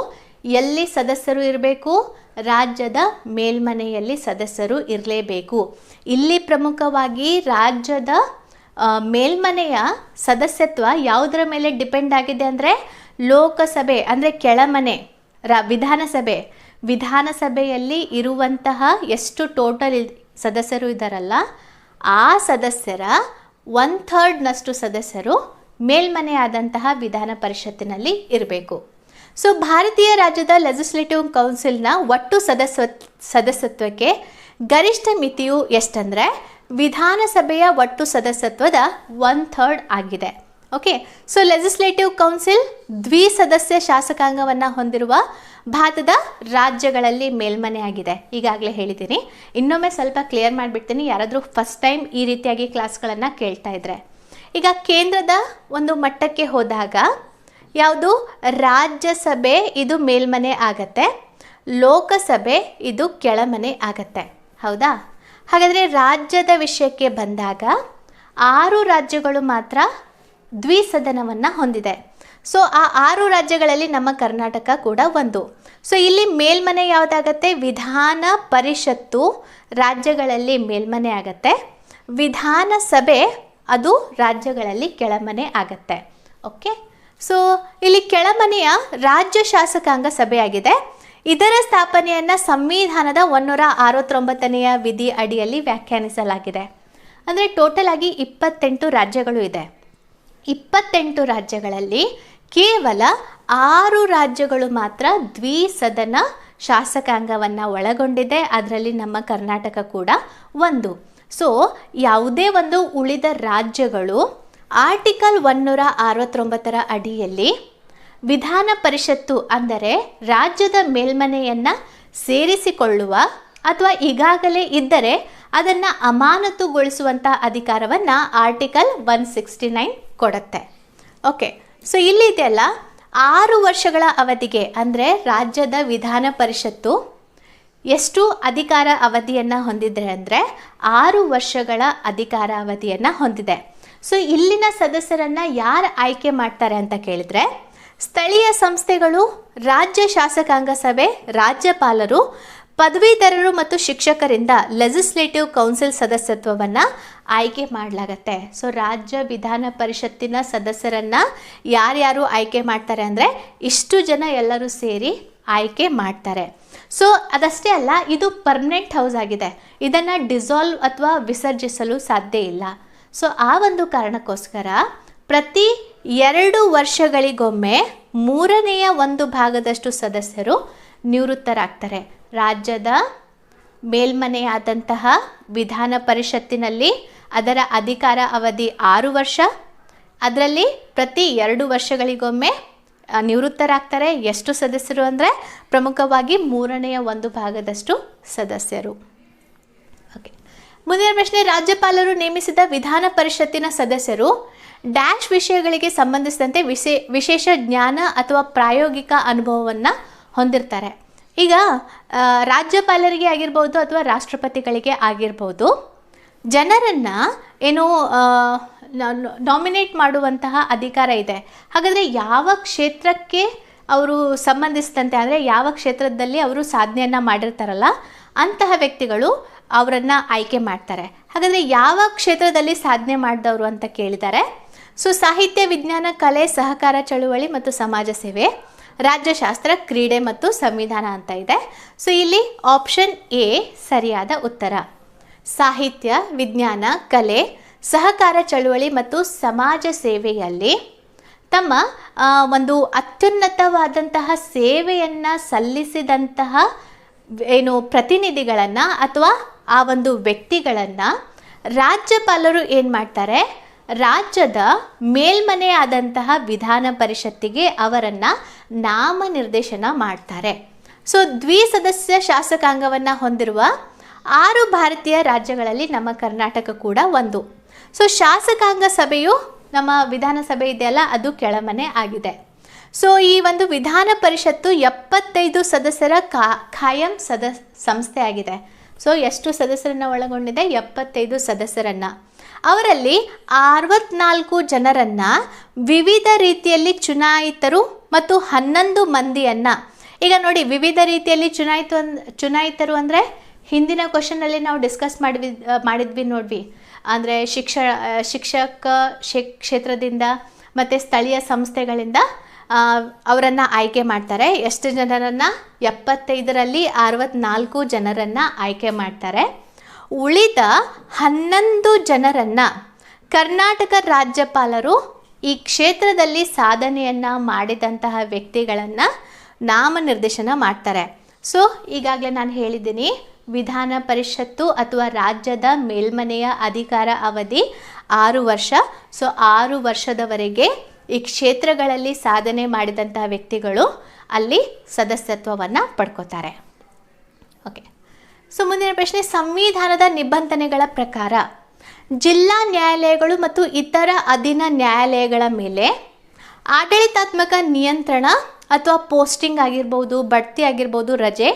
ಎಲ್ಲಿ ಸದಸ್ಯರು ಇರಬೇಕು? ರಾಜ್ಯದ ಮೇಲ್ಮನೆಯಲ್ಲಿ ಸದಸ್ಯರು ಇರಲೇಬೇಕು. ಇಲ್ಲಿ ಪ್ರಮುಖವಾಗಿ ರಾಜ್ಯದ ಮೇಲ್ಮನೆಯ ಸದಸ್ಯತ್ವ ಯಾವುದರ ಮೇಲೆ ಡಿಪೆಂಡ್ ಆಗಿದೆ ಅಂದರೆ ಲೋಕಸಭೆ ಅಂದರೆ ಕೆಳಮನೆ ವಿಧಾನಸಭೆಯಲ್ಲಿ ಇರುವಂತಹ ಎಷ್ಟು ಟೋಟಲ್ ಸದಸ್ಯರು ಇದ್ದಾರಲ್ಲ ಆ ಸದಸ್ಯರ 1/3ನಷ್ಟು ಸದಸ್ಯರು ಮೇಲ್ಮನೆ ಆದಂತಹ ವಿಧಾನ ಪರಿಷತ್ತಿನಲ್ಲಿ ಇರಬೇಕು. ಸೊ ಭಾರತೀಯ ರಾಜ್ಯದ ಲೆಜಿಸ್ಲೇಟಿವ್ ಕೌನ್ಸಿಲ್ನ ಒಟ್ಟು ಸದಸ್ಯತ್ವಕ್ಕೆ ಗರಿಷ್ಠ ಮಿತಿಯು ಎಷ್ಟಂದರೆ ವಿಧಾನಸಭೆಯ ಒಟ್ಟು ಸದಸ್ಯತ್ವದ 1/3 ಆಗಿದೆ. ಓಕೆ, ಸೊ ಲೆಜಿಸ್ಲೇಟಿವ್ ಕೌನ್ಸಿಲ್ ದ್ವಿಸದಸ್ಯ ಶಾಸಕಾಂಗವನ್ನು ಹೊಂದಿರುವ ಭಾರತದ ರಾಜ್ಯಗಳಲ್ಲಿ ಮೇಲ್ಮನೆ ಆಗಿದೆ. ಈಗಾಗಲೇ ಹೇಳಿದ್ದೀನಿ, ಇನ್ನೊಮ್ಮೆ ಸ್ವಲ್ಪ ಕ್ಲಿಯರ್ ಮಾಡಿಬಿಡ್ತೀನಿ ಯಾರಾದರೂ ಫಸ್ಟ್ ಟೈಮ್ ಈ ರೀತಿಯಾಗಿ ಕ್ಲಾಸ್ಗಳನ್ನು ಕೇಳ್ತಾ ಇದ್ರೆ. ಈಗ ಕೇಂದ್ರದ ಒಂದು ಮಟ್ಟಕ್ಕೆ ಹೋದಾಗ ಯಾವುದು ರಾಜ್ಯಸಭೆ ಇದು ಮೇಲ್ಮನೆ ಆಗತ್ತೆ, ಲೋಕಸಭೆ ಇದು ಕೆಳಮನೆ ಆಗತ್ತೆ. ಹೌದಾ? ಹಾಗಾದರೆ ರಾಜ್ಯದ ವಿಷಯಕ್ಕೆ ಬಂದಾಗ 6 ರಾಜ್ಯಗಳು ಮಾತ್ರ ದ್ವಿಸದನವನ್ನು ಹೊಂದಿದೆ. ಸೊ ಆ 6 ರಾಜ್ಯಗಳಲ್ಲಿ ನಮ್ಮ ಕರ್ನಾಟಕ ಕೂಡ ಒಂದು. ಸೊ ಇಲ್ಲಿ ಮೇಲ್ಮನೆ ಯಾವುದಾಗತ್ತೆ? ವಿಧಾನ ಪರಿಷತ್ತು ರಾಜ್ಯಗಳಲ್ಲಿ ಮೇಲ್ಮನೆ ಆಗತ್ತೆ, ವಿಧಾನಸಭೆ ಅದು ರಾಜ್ಯಗಳಲ್ಲಿ ಕೆಳಮನೆ ಆಗತ್ತೆ. ಓಕೆ, ಸೊ ಇಲ್ಲಿ ಕೆಳಮನೆಯ ರಾಜ್ಯ ಶಾಸಕಾಂಗ ಸಭೆಯಾಗಿದೆ. ಇದರ ಸ್ಥಾಪನೆಯನ್ನು ಸಂವಿಧಾನದ 169ನೇ ವಿಧಿ ಅಡಿಯಲ್ಲಿ ವ್ಯಾಖ್ಯಾನಿಸಲಾಗಿದೆ. ಅಂದರೆ ಟೋಟಲ್ ಆಗಿ 28 ರಾಜ್ಯಗಳು ಇದೆ. 28 ರಾಜ್ಯಗಳಲ್ಲಿ ಕೇವಲ 6 ರಾಜ್ಯಗಳು ಮಾತ್ರ ದ್ವಿಸದನ ಶಾಸಕಾಂಗವನ್ನು ಒಳಗೊಂಡಿದೆ. ಅದರಲ್ಲಿ ನಮ್ಮ ಕರ್ನಾಟಕ ಕೂಡ ಒಂದು. ಸೊ ಯಾವುದೇ ಒಂದು ಉಳಿದ ರಾಜ್ಯಗಳು ಆರ್ಟಿಕಲ್ 169ರ ಅಡಿಯಲ್ಲಿ ವಿಧಾನ ಪರಿಷತ್ತು ಅಂದರೆ ರಾಜ್ಯದ ಮೇಲ್ಮನೆಯನ್ನು ಸೇರಿಸಿಕೊಳ್ಳುವ ಅಥವಾ ಈಗಾಗಲೇ ಇದ್ದರೆ ಅದನ್ನು ಅಮಾನತುಗೊಳಿಸುವಂಥ ಅಧಿಕಾರವನ್ನು ಆರ್ಟಿಕಲ್ 169 ಕೊಡುತ್ತೆ. ಓಕೆ, ಸೊ ಇಲ್ಲಿ ಇದೆಯಲ್ಲ 6 ವರ್ಷಗಳ ಅವಧಿಗೆ ಅಂದರೆ ರಾಜ್ಯದ ವಿಧಾನ ಪರಿಷತ್ತು ಎಷ್ಟು ಅಧಿಕಾರ ಅವಧಿಯನ್ನು ಹೊಂದಿದೆ ಅಂದರೆ 6 ವರ್ಷಗಳ ಅಧಿಕಾರ ಅವಧಿಯನ್ನು ಹೊಂದಿದೆ. ಸೊ ಇಲ್ಲಿನ ಸದಸ್ಯರನ್ನು ಯಾರು ಆಯ್ಕೆ ಮಾಡ್ತಾರೆ ಅಂತ ಕೇಳಿದರೆ ಸ್ಥಳೀಯ ಸಂಸ್ಥೆಗಳು, ರಾಜ್ಯ ಶಾಸಕಾಂಗ ಸಭೆ, ರಾಜ್ಯಪಾಲರು, ಪದವೀಧರರು ಮತ್ತು ಶಿಕ್ಷಕರಿಂದ ಲೆಜಿಸ್ಲೇಟಿವ್ ಕೌನ್ಸಿಲ್ ಸದಸ್ಯತ್ವವನ್ನು ಆಯ್ಕೆ ಮಾಡಲಾಗತ್ತೆ. ಸೊ ರಾಜ್ಯ ವಿಧಾನ ಪರಿಷತ್ತಿನ ಸದಸ್ಯರನ್ನು ಯಾರ್ಯಾರು ಆಯ್ಕೆ ಮಾಡ್ತಾರೆ ಅಂದರೆ ಇಷ್ಟು ಜನ ಎಲ್ಲರೂ ಸೇರಿ ಆಯ್ಕೆ ಮಾಡ್ತಾರೆ. ಸೊ ಅದಷ್ಟೇ ಅಲ್ಲ, ಇದು ಪರ್ಮನೆಂಟ್ ಹೌಸ್ ಆಗಿದೆ. ಇದನ್ನು ಡಿಸಾಲ್ವ್ ಅಥವಾ ವಿಸರ್ಜಿಸಲು ಸಾಧ್ಯ ಇಲ್ಲ. ಸೊ ಆ ಒಂದು ಕಾರಣಕ್ಕೋಸ್ಕರ ಪ್ರತಿ 2 ವರ್ಷಗಳಿಗೊಮ್ಮೆ 1/3 ಸದಸ್ಯರು ನಿವೃತ್ತರಾಗ್ತಾರೆ. ರಾಜ್ಯದ ಮೇಲ್ಮನೆಯಾದಂತಹ ವಿಧಾನ ಪರಿಷತ್ತಿನಲ್ಲಿ ಅದರ ಅಧಿಕಾರ ಅವಧಿ 6 ವರ್ಷ. ಅದರಲ್ಲಿ ಪ್ರತಿ 2 ವರ್ಷಗಳಿಗೊಮ್ಮೆ ನಿವೃತ್ತರಾಗ್ತಾರೆ. ಎಷ್ಟು ಸದಸ್ಯರು ಅಂದರೆ ಪ್ರಮುಖವಾಗಿ 1/3 ಸದಸ್ಯರು. ಓಕೆ, ಮುಂದಿನ ಪ್ರಶ್ನೆ, ರಾಜ್ಯಪಾಲರು ನೇಮಿಸಿದ ವಿಧಾನ ಪರಿಷತ್ತಿನ ಸದಸ್ಯರು ಡ್ಯಾಶ್ ವಿಷಯಗಳಿಗೆ ಸಂಬಂಧಿಸಿದಂತೆ ವಿಶೇಷ ಜ್ಞಾನ ಅಥವಾ ಪ್ರಾಯೋಗಿಕ ಅನುಭವವನ್ನು ಹೊಂದಿರ್ತಾರೆ. ಈಗ ರಾಜ್ಯಪಾಲರಿಗೆ ಆಗಿರ್ಬೋದು ಅಥವಾ ರಾಷ್ಟ್ರಪತಿಗಳಿಗೆ ಆಗಿರ್ಬೋದು ಜನರನ್ನು ಏನು ನಾಮಿನೇಟ್ ಮಾಡುವಂತಹ ಅಧಿಕಾರ ಇದೆ. ಹಾಗಾದರೆ ಯಾವ ಕ್ಷೇತ್ರಕ್ಕೆ ಅವರು ಸಂಬಂಧಿಸಿದಂತೆ ಅಂದರೆ ಯಾವ ಕ್ಷೇತ್ರದಲ್ಲಿ ಅವರು ಸಾಧನೆಯನ್ನು ಮಾಡಿರ್ತಾರಲ್ಲ ಅಂತಹ ವ್ಯಕ್ತಿಗಳು ಅವರನ್ನು ಆಯ್ಕೆ ಮಾಡ್ತಾರೆ. ಹಾಗಾದರೆ ಯಾವ ಕ್ಷೇತ್ರದಲ್ಲಿ ಸಾಧನೆ ಮಾಡಿದವರು ಅಂತ ಕೇಳಿದ್ದಾರೆ. ಸೊ ಸಾಹಿತ್ಯ, ವಿಜ್ಞಾನ, ಕಲೆ, ಸಹಕಾರ ಚಳುವಳಿ ಮತ್ತು ಸಮಾಜ ಸೇವೆ, ರಾಜ್ಯಶಾಸ್ತ್ರ, ಕ್ರೀಡೆ ಮತ್ತು ಸಂವಿಧಾನ ಅಂತ ಇದೆ. ಸೊ ಇಲ್ಲಿ ಆಪ್ಷನ್ ಎ ಸರಿಯಾದ ಉತ್ತರ. ಸಾಹಿತ್ಯ, ವಿಜ್ಞಾನ, ಕಲೆ, ಸಹಕಾರ ಚಳುವಳಿ ಮತ್ತು ಸಮಾಜ ಸೇವೆಯಲ್ಲಿ ತಮ್ಮ ಒಂದು ಅತ್ಯುನ್ನತವಾದಂತಹ ಸೇವೆಯನ್ನು ಸಲ್ಲಿಸಿದಂತಹ ಏನು ಪ್ರತಿನಿಧಿಗಳನ್ನು ಅಥವಾ ಆ ಒಂದು ವ್ಯಕ್ತಿಗಳನ್ನು ರಾಜ್ಯಪಾಲರು ಏನು ಮಾಡ್ತಾರೆ, ರಾಜ್ಯದ ಮೇಲ್ಮನೆ ಆದಂತಹ ವಿಧಾನ ಪರಿಷತ್ತಿಗೆ ಅವರನ್ನು ನಾಮನಿರ್ದೇಶನ ಮಾಡ್ತಾರೆ. ಸೊ ದ್ವಿಸದಸ್ಯ ಶಾಸಕಾಂಗವನ್ನು ಹೊಂದಿರುವ 6 ಭಾರತೀಯ ರಾಜ್ಯಗಳಲ್ಲಿ ನಮ್ಮ ಕರ್ನಾಟಕ ಕೂಡ ಒಂದು. ಸೊ ಶಾಸಕಾಂಗ ಸಭೆಯು ನಮ್ಮ ವಿಧಾನಸಭೆ ಇದೆಯಲ್ಲ ಅದು ಕೆಳಮನೆ ಆಗಿದೆ. ಸೊ ಈ ಒಂದು ವಿಧಾನ ಪರಿಷತ್ತು 75 ಸದಸ್ಯರ ಖಾಯಂ ಸಂಸ್ಥೆ ಆಗಿದೆ. ಸೊ ಎಷ್ಟು ಸದಸ್ಯರನ್ನು ಒಳಗೊಂಡಿದೆ? 75 ಸದಸ್ಯರನ್ನು. ಅವರಲ್ಲಿ 64 ಜನರನ್ನು ವಿವಿಧ ರೀತಿಯಲ್ಲಿ ಚುನಾಯಿತರು ಮತ್ತು 11 ಮಂದಿಯನ್ನು, ಈಗ ನೋಡಿ ವಿವಿಧ ರೀತಿಯಲ್ಲಿ ಚುನಾಯಿತರು ಅಂದರೆ ಹಿಂದಿನ ಕ್ವಶನಲ್ಲಿ ನಾವು ಡಿಸ್ಕಸ್ ಮಾಡಿದ್ವಿ ನೋಡ್ವಿ. ಅಂದರೆ ಶಿಕ್ಷಕ ಕ್ಷೇತ್ರದಿಂದ ಮತ್ತು ಸ್ಥಳೀಯ ಸಂಸ್ಥೆಗಳಿಂದ ಅವರನ್ನು ಆಯ್ಕೆ ಮಾಡ್ತಾರೆ. ಎಷ್ಟು ಜನರನ್ನು? 75ರಲ್ಲಿ 64 ಜನರನ್ನು ಆಯ್ಕೆ ಮಾಡ್ತಾರೆ. ಉಳಿದ 11 ಜನರನ್ನು ಕರ್ನಾಟಕ ರಾಜ್ಯಪಾಲರು ಈ ಕ್ಷೇತ್ರದಲ್ಲಿ ಸಾಧನೆಯನ್ನು ಮಾಡಿದಂತಹ ವ್ಯಕ್ತಿಗಳನ್ನು ನಾಮನಿರ್ದೇಶನ ಮಾಡ್ತಾರೆ. ಸೊ ಈಗಾಗಲೇ ನಾನು ಹೇಳಿದ್ದೀನಿ, ವಿಧಾನ ಪರಿಷತ್ತು ಅಥವಾ ರಾಜ್ಯದ ಮೇಲ್ಮನೆಯ ಅಧಿಕಾರ ಅವಧಿ 6 ವರ್ಷ. ಸೊ 6 ವರ್ಷದವರೆಗೆ ಈ ಕ್ಷೇತ್ರಗಳಲ್ಲಿ ಸಾಧನೆ ಮಾಡಿದಂತಹ ವ್ಯಕ್ತಿಗಳು ಅಲ್ಲಿ ಸದಸ್ಯತ್ವವನ್ನು ಪಡ್ಕೋತಾರೆ. ಓಕೆ, ಸೊ ಮುಂದಿನ ಪ್ರಶ್ನೆ, ಸಂವಿಧಾನದ ನಿಬಂಧನೆಗಳ ಪ್ರಕಾರ ಜಿಲ್ಲಾ ನ್ಯಾಯಾಲಯಗಳು ಮತ್ತು ಇತರ ಅಧೀನ ನ್ಯಾಯಾಲಯಗಳ ಮೇಲೆ ಆಡಳಿತಾತ್ಮಕ ನಿಯಂತ್ರಣ ಅಥವಾ ಪೋಸ್ಟಿಂಗ್ ಆಗಿರ್ಬೋದು, ಬಡ್ತಿ ಆಗಿರ್ಬೋದು, ರಜೆ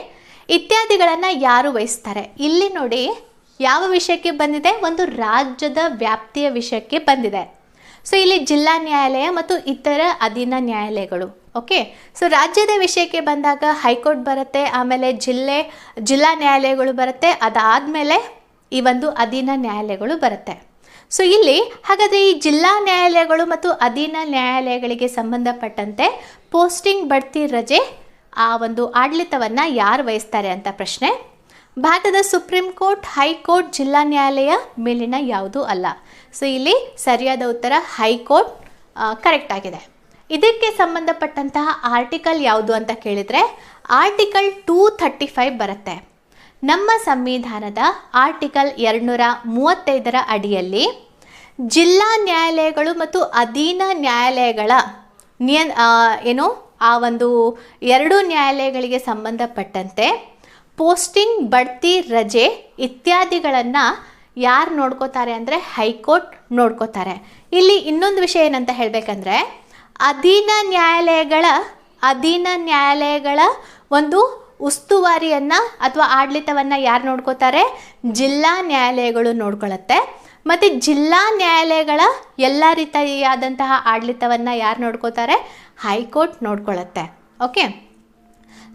ಇತ್ಯಾದಿಗಳನ್ನು ಯಾರು ವಹಿಸ್ತಾರೆ? ಇಲ್ಲಿ ನೋಡಿ ಯಾವ ವಿಷಯಕ್ಕೆ ಬಂದಿದೆ, ಒಂದು ರಾಜ್ಯದ ವ್ಯಾಪ್ತಿಯ ವಿಷಯಕ್ಕೆ ಬಂದಿದೆ. ಸೊ ಇಲ್ಲಿ ಜಿಲ್ಲಾ ನ್ಯಾಯಾಲಯ ಮತ್ತು ಇತರ ಅಧೀನ ನ್ಯಾಯಾಲಯಗಳು. ಓಕೆ, ಸೊ ರಾಜ್ಯದ ವಿಷಯಕ್ಕೆ ಬಂದಾಗ ಹೈಕೋರ್ಟ್ ಬರುತ್ತೆ, ಆಮೇಲೆ ಜಿಲ್ಲಾ ನ್ಯಾಯಾಲಯಗಳು ಬರುತ್ತೆ, ಅದಾದಮೇಲೆ ಈ ಒಂದು ಅಧೀನ ನ್ಯಾಯಾಲಯಗಳು ಬರುತ್ತೆ. ಸೊ ಇಲ್ಲಿ ಹಾಗಾದರೆ ಈ ಜಿಲ್ಲಾ ನ್ಯಾಯಾಲಯಗಳು ಮತ್ತು ಅಧೀನ ನ್ಯಾಯಾಲಯಗಳಿಗೆ ಸಂಬಂಧಪಟ್ಟಂತೆ ಪೋಸ್ಟಿಂಗ್, ಬಡ್ತಿ, ರಜೆ ಆ ಒಂದು ಆಡಳಿತವನ್ನು ಯಾರು ವಹಿಸ್ತಾರೆ ಅಂತ ಪ್ರಶ್ನೆ. ಭಾರತದ ಸುಪ್ರೀಂ ಕೋರ್ಟ್, ಹೈಕೋರ್ಟ್, ಜಿಲ್ಲಾ ನ್ಯಾಯಾಲಯ ಮೇಲಿನ ಯಾವುದೂ ಅಲ್ಲ. ಸೊ ಇಲ್ಲಿ ಸರಿಯಾದ ಉತ್ತರ ಹೈಕೋರ್ಟ್ ಕರೆಕ್ಟ್ ಆಗಿದೆ. ಇದಕ್ಕೆ ಸಂಬಂಧಪಟ್ಟಂತಹ ಆರ್ಟಿಕಲ್ ಯಾವುದು ಅಂತ ಕೇಳಿದರೆ ಆರ್ಟಿಕಲ್ 235 ಬರುತ್ತೆ. ನಮ್ಮ ಸಂವಿಧಾನದ ಆರ್ಟಿಕಲ್ 235 ಅಡಿಯಲ್ಲಿ ಜಿಲ್ಲಾ ನ್ಯಾಯಾಲಯಗಳು ಮತ್ತು ಅಧೀನ ನ್ಯಾಯಾಲಯಗಳ ಆ ಒಂದು 2 ನ್ಯಾಯಾಲಯಗಳಿಗೆ ಸಂಬಂಧಪಟ್ಟಂತೆ ಪೋಸ್ಟಿಂಗ್, ಬಡ್ತಿ, ರಜೆ ಇತ್ಯಾದಿಗಳನ್ನು ಯಾರು ನೋಡ್ಕೋತಾರೆ ಅಂದರೆ ಹೈಕೋರ್ಟ್ ನೋಡ್ಕೋತಾರೆ. ಇಲ್ಲಿ ಇನ್ನೊಂದು ವಿಷಯ ಏನಂತ ಹೇಳಬೇಕಂದ್ರೆ ಅಧೀನ ನ್ಯಾಯಾಲಯಗಳ ಒಂದು ಉಸ್ತುವಾರಿಯನ್ನು ಅಥವಾ ಆಡಳಿತವನ್ನು ಯಾರು ನೋಡ್ಕೋತಾರೆ? ಜಿಲ್ಲಾ ನ್ಯಾಯಾಲಯಗಳು ನೋಡ್ಕೊಳ್ಳುತ್ತೆ. ಮತ್ತು ಜಿಲ್ಲಾ ನ್ಯಾಯಾಲಯಗಳ ಎಲ್ಲ ರೀತಿಯಾದಂತಹ ಆಡಳಿತವನ್ನು ಯಾರು ನೋಡ್ಕೋತಾರೆ? ಹೈಕೋರ್ಟ್ ನೋಡ್ಕೊಳ್ಳುತ್ತೆ. ಓಕೆ,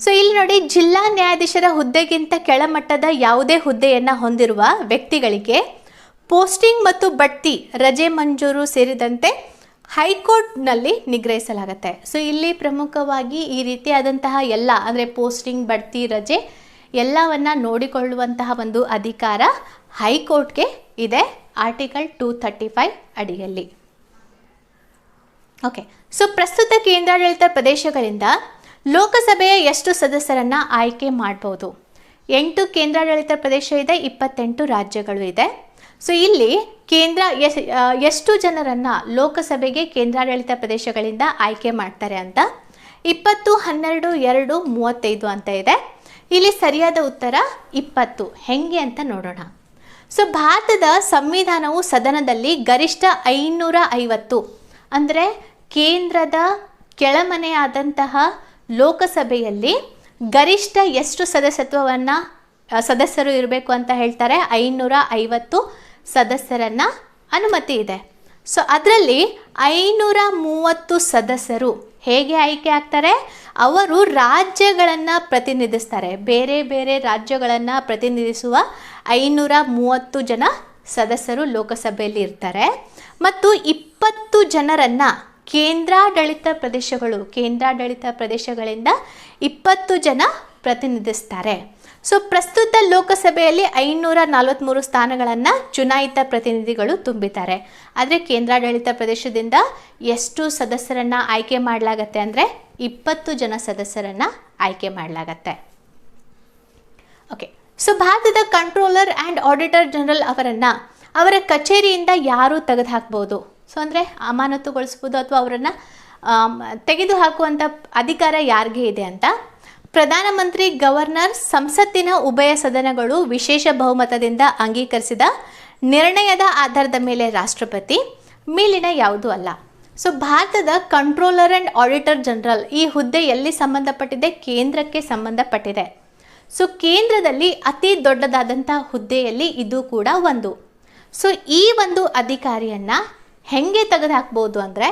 ಸೊ ಇಲ್ಲಿ ನೋಡಿ, ಜಿಲ್ಲಾ ನ್ಯಾಯಾಧೀಶರ ಹುದ್ದೆಗಿಂತ ಕೆಳಮಟ್ಟದ ಯಾವುದೇ ಹುದ್ದೆಯನ್ನು ಹೊಂದಿರುವ ವ್ಯಕ್ತಿಗಳಿಗೆ ಪೋಸ್ಟಿಂಗ್ ಮತ್ತು ಬಡ್ತಿ, ರಜೆ ಮಂಜೂರು ಸೇರಿದಂತೆ ಹೈಕೋರ್ಟ್ನಲ್ಲಿ ನಿಗ್ರಹಿಸಲಾಗುತ್ತೆ. ಸೊ ಇಲ್ಲಿ ಪ್ರಮುಖವಾಗಿ ಈ ರೀತಿಯಾದಂತಹ ಎಲ್ಲ ಅಂದರೆ ಪೋಸ್ಟಿಂಗ್, ಬಡ್ತಿ, ರಜೆ ಎಲ್ಲವನ್ನು ನೋಡಿಕೊಳ್ಳುವಂತಹ ಒಂದು ಅಧಿಕಾರ ಹೈಕೋರ್ಟ್ಗೆ ಇದೆ ಆರ್ಟಿಕಲ್ 235 ಅಡಿಯಲ್ಲಿ. ಓಕೆ, ಸೊ ಪ್ರಸ್ತುತ ಕೇಂದ್ರಾಡಳಿತ ಪ್ರದೇಶಗಳಿಂದ ಲೋಕಸಭೆಯ ಎಷ್ಟು ಸದಸ್ಯರನ್ನು ಆಯ್ಕೆ ಮಾಡ್ಬೋದು? 8 ಕೇಂದ್ರಾಡಳಿತ ಪ್ರದೇಶ ಇದೆ, 28 ರಾಜ್ಯಗಳು ಇದೆ. ಸೊ ಇಲ್ಲಿ ಎಷ್ಟು ಜನರನ್ನು ಲೋಕಸಭೆಗೆ ಕೇಂದ್ರಾಡಳಿತ ಪ್ರದೇಶಗಳಿಂದ ಆಯ್ಕೆ ಮಾಡ್ತಾರೆ ಅಂತ 20, 12, 2, 35 ಅಂತ ಇದೆ. ಇಲ್ಲಿ ಸರಿಯಾದ ಉತ್ತರ 20. ಹೆಂಗೆ ಅಂತ ನೋಡೋಣ. ಸೊ ಭಾರತದ ಸಂವಿಧಾನವು ಸದನದಲ್ಲಿ ಗರಿಷ್ಠ 550 ಅಂದರೆ ಕೇಂದ್ರದ ಕೆಳಮನೆಯಾದಂತಹ ಲೋಕಸಭೆಯಲ್ಲಿ ಗರಿಷ್ಠ ಎಷ್ಟು ಸದಸ್ಯರು ಇರಬೇಕು ಅಂತ ಹೇಳ್ತಾರೆ? 550 ಸದಸ್ಯರನ್ನು ಅನುಮತಿ ಇದೆ. ಸೊ ಅದರಲ್ಲಿ 530 ಸದಸ್ಯರು ಹೇಗೆ ಆಯ್ಕೆ ಆಗ್ತಾರೆ? ಅವರು ರಾಜ್ಯಗಳನ್ನು ಪ್ರತಿನಿಧಿಸ್ತಾರೆ. ಬೇರೆ ಬೇರೆ ರಾಜ್ಯಗಳನ್ನು ಪ್ರತಿನಿಧಿಸುವ 530 ಜನ ಸದಸ್ಯರು ಲೋಕಸಭೆಯಲ್ಲಿ ಇರ್ತಾರೆ. ಮತ್ತು 20 ಜನರನ್ನು ಕೇಂದ್ರಾಡಳಿತ ಪ್ರದೇಶಗಳಿಂದ 20 ಜನ ಪ್ರತಿನಿಧಿಸ್ತಾರೆ. ಸೊ ಪ್ರಸ್ತುತ ಲೋಕಸಭೆಯಲ್ಲಿ 543 ಸ್ಥಾನಗಳನ್ನು ಚುನಾಯಿತ ಪ್ರತಿನಿಧಿಗಳು ತುಂಬಿದ್ದಾರೆ. ಆದರೆ ಕೇಂದ್ರಾಡಳಿತ ಪ್ರದೇಶದಿಂದ ಎಷ್ಟು ಸದಸ್ಯರನ್ನು ಆಯ್ಕೆ ಮಾಡಲಾಗತ್ತೆ ಅಂದರೆ 20 ಜನ ಸದಸ್ಯರನ್ನು ಆಯ್ಕೆ ಮಾಡಲಾಗತ್ತೆ. ಓಕೆ, ಸೊ ಭಾರತದ ಕಂಟ್ರೋಲರ್ ಆ್ಯಂಡ್ ಆಡಿಟರ್ ಜನರಲ್ ಅವರ ಕಚೇರಿಯಿಂದ ಯಾರು ತೆಗೆದುಹಾಕ್ಬೋದು? ಸೊ ಅಂದರೆ ಅಮಾನತುಗೊಳಿಸ್ಬೋದು ಅಥವಾ ಅವರನ್ನು ತೆಗೆದುಹಾಕುವಂಥ ಅಧಿಕಾರ ಯಾರಿಗೆ ಇದೆ ಅಂತ ಪ್ರಧಾನಮಂತ್ರಿ, ಗವರ್ನರ್, ಸಂಸತ್ತಿನ ಉಭಯ ಸದನಗಳು ವಿಶೇಷ ಬಹುಮತದಿಂದ ಅಂಗೀಕರಿಸಿದ ನಿರ್ಣಯದ ಆಧಾರದ ಮೇಲೆ ರಾಷ್ಟ್ರಪತಿ, ಮೇಲಿನ ಯಾವುದೂ ಅಲ್ಲ. ಸೊ ಭಾರತದ ಕಂಟ್ರೋಲರ್ ಆ್ಯಂಡ್ ಆಡಿಟರ್ ಜನರಲ್ ಈ ಹುದ್ದೆ ಎಲ್ಲಿ ಸಂಬಂಧಪಟ್ಟಿದೆ? ಕೇಂದ್ರಕ್ಕೆ ಸಂಬಂಧಪಟ್ಟಿದೆ. ಸೊ ಕೇಂದ್ರದಲ್ಲಿ ಅತಿ ದೊಡ್ಡದಾದಂಥ ಹುದ್ದೆಯಲ್ಲಿ ಇದು ಕೂಡ ಒಂದು. ಸೊ ಈ ಒಂದು ಅಧಿಕಾರಿಯನ್ನು ಹೆಂಗೆ ತೆಗೆದುಹಾಕ್ಬೋದು ಅಂದರೆ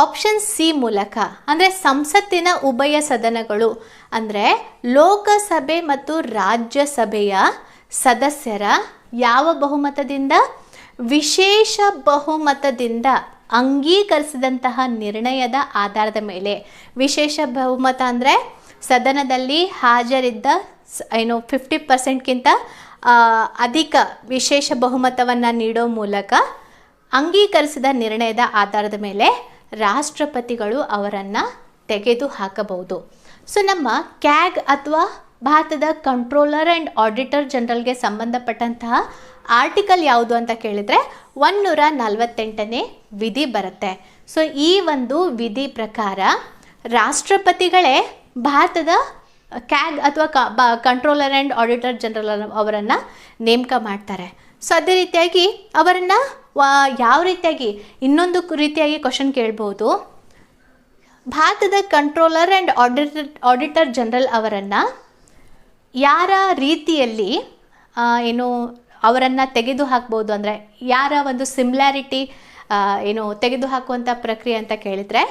ಆಪ್ಷನ್ ಸಿ ಮೂಲಕ, ಅಂದರೆ ಸಂಸತ್ತಿನ ಉಭಯ ಸದನಗಳು ಅಂದರೆ ಲೋಕಸಭೆ ಮತ್ತು ರಾಜ್ಯಸಭೆಯ ಸದಸ್ಯರ ಯಾವ ಬಹುಮತದಿಂದ? ವಿಶೇಷ ಬಹುಮತದಿಂದ ಅಂಗೀಕರಿಸಿದಂತಹ ನಿರ್ಣಯದ ಆಧಾರದ ಮೇಲೆ. ವಿಶೇಷ ಬಹುಮತ ಅಂದರೆ ಸದನದಲ್ಲಿ ಹಾಜರಿದ್ದ 50%ಗಿಂತ ಅಧಿಕ ವಿಶೇಷ ಬಹುಮತವನ್ನು ನೀಡೋ ಮೂಲಕ ಅಂಗೀಕರಿಸಿದ ನಿರ್ಣಯದ ಆಧಾರದ ಮೇಲೆ ರಾಷ್ಟ್ರಪತಿಗಳು ಅವರನ್ನು ತೆಗೆದು ಹಾಕಬಹುದು. ಸೊ ನಮ್ಮ ಕ್ಯಾಗ್ ಅಥವಾ ಭಾರತದ ಕಂಟ್ರೋಲರ್ ಆ್ಯಂಡ್ ಆಡಿಟರ್ ಜನರಲ್ಗೆ ಸಂಬಂಧಪಟ್ಟಂತಹ ಆರ್ಟಿಕಲ್ ಯಾವುದು ಅಂತ ಕೇಳಿದರೆ 148ನೇ ವಿಧಿ ಬರುತ್ತೆ. ಸೊ ಈ ಒಂದು ವಿಧಿ ಪ್ರಕಾರ ರಾಷ್ಟ್ರಪತಿಗಳೇ ಭಾರತದ ಕ್ಯಾಗ್ ಅಥವಾ ಕಂಟ್ರೋಲರ್ ಆ್ಯಂಡ್ ಆಡಿಟರ್ ಜನರಲ್ ಅವರನ್ನು ನೇಮಕ ಮಾಡ್ತಾರೆ. ಸೊ ಅದೇ ರೀತಿಯಾಗಿ ಅವರನ್ನು ಯಾವ ರೀತಿಯಾಗಿ ಇನ್ನೊಂದು ರೀತಿಯಾಗಿ ಕ್ವಶನ್ ಕೇಳ್ಬೋದು, ಭಾರತದ ಕಂಟ್ರೋಲರ್ ಆ್ಯಂಡ್ ಆಡಿಟರ್ ಜನರಲ್ ಅವರನ್ನು ಯಾರ ರೀತಿಯಲ್ಲಿ ಅವರನ್ನು ತೆಗೆದು ಹಾಕ್ಬೋದು, ಅಂದರೆ ಯಾರ ಒಂದು ಸಿಮಿಲ್ಯಾರಿಟಿ ತೆಗೆದುಹಾಕುವಂಥ ಪ್ರಕ್ರಿಯೆ ಅಂತ ಕೇಳಿದರೆ,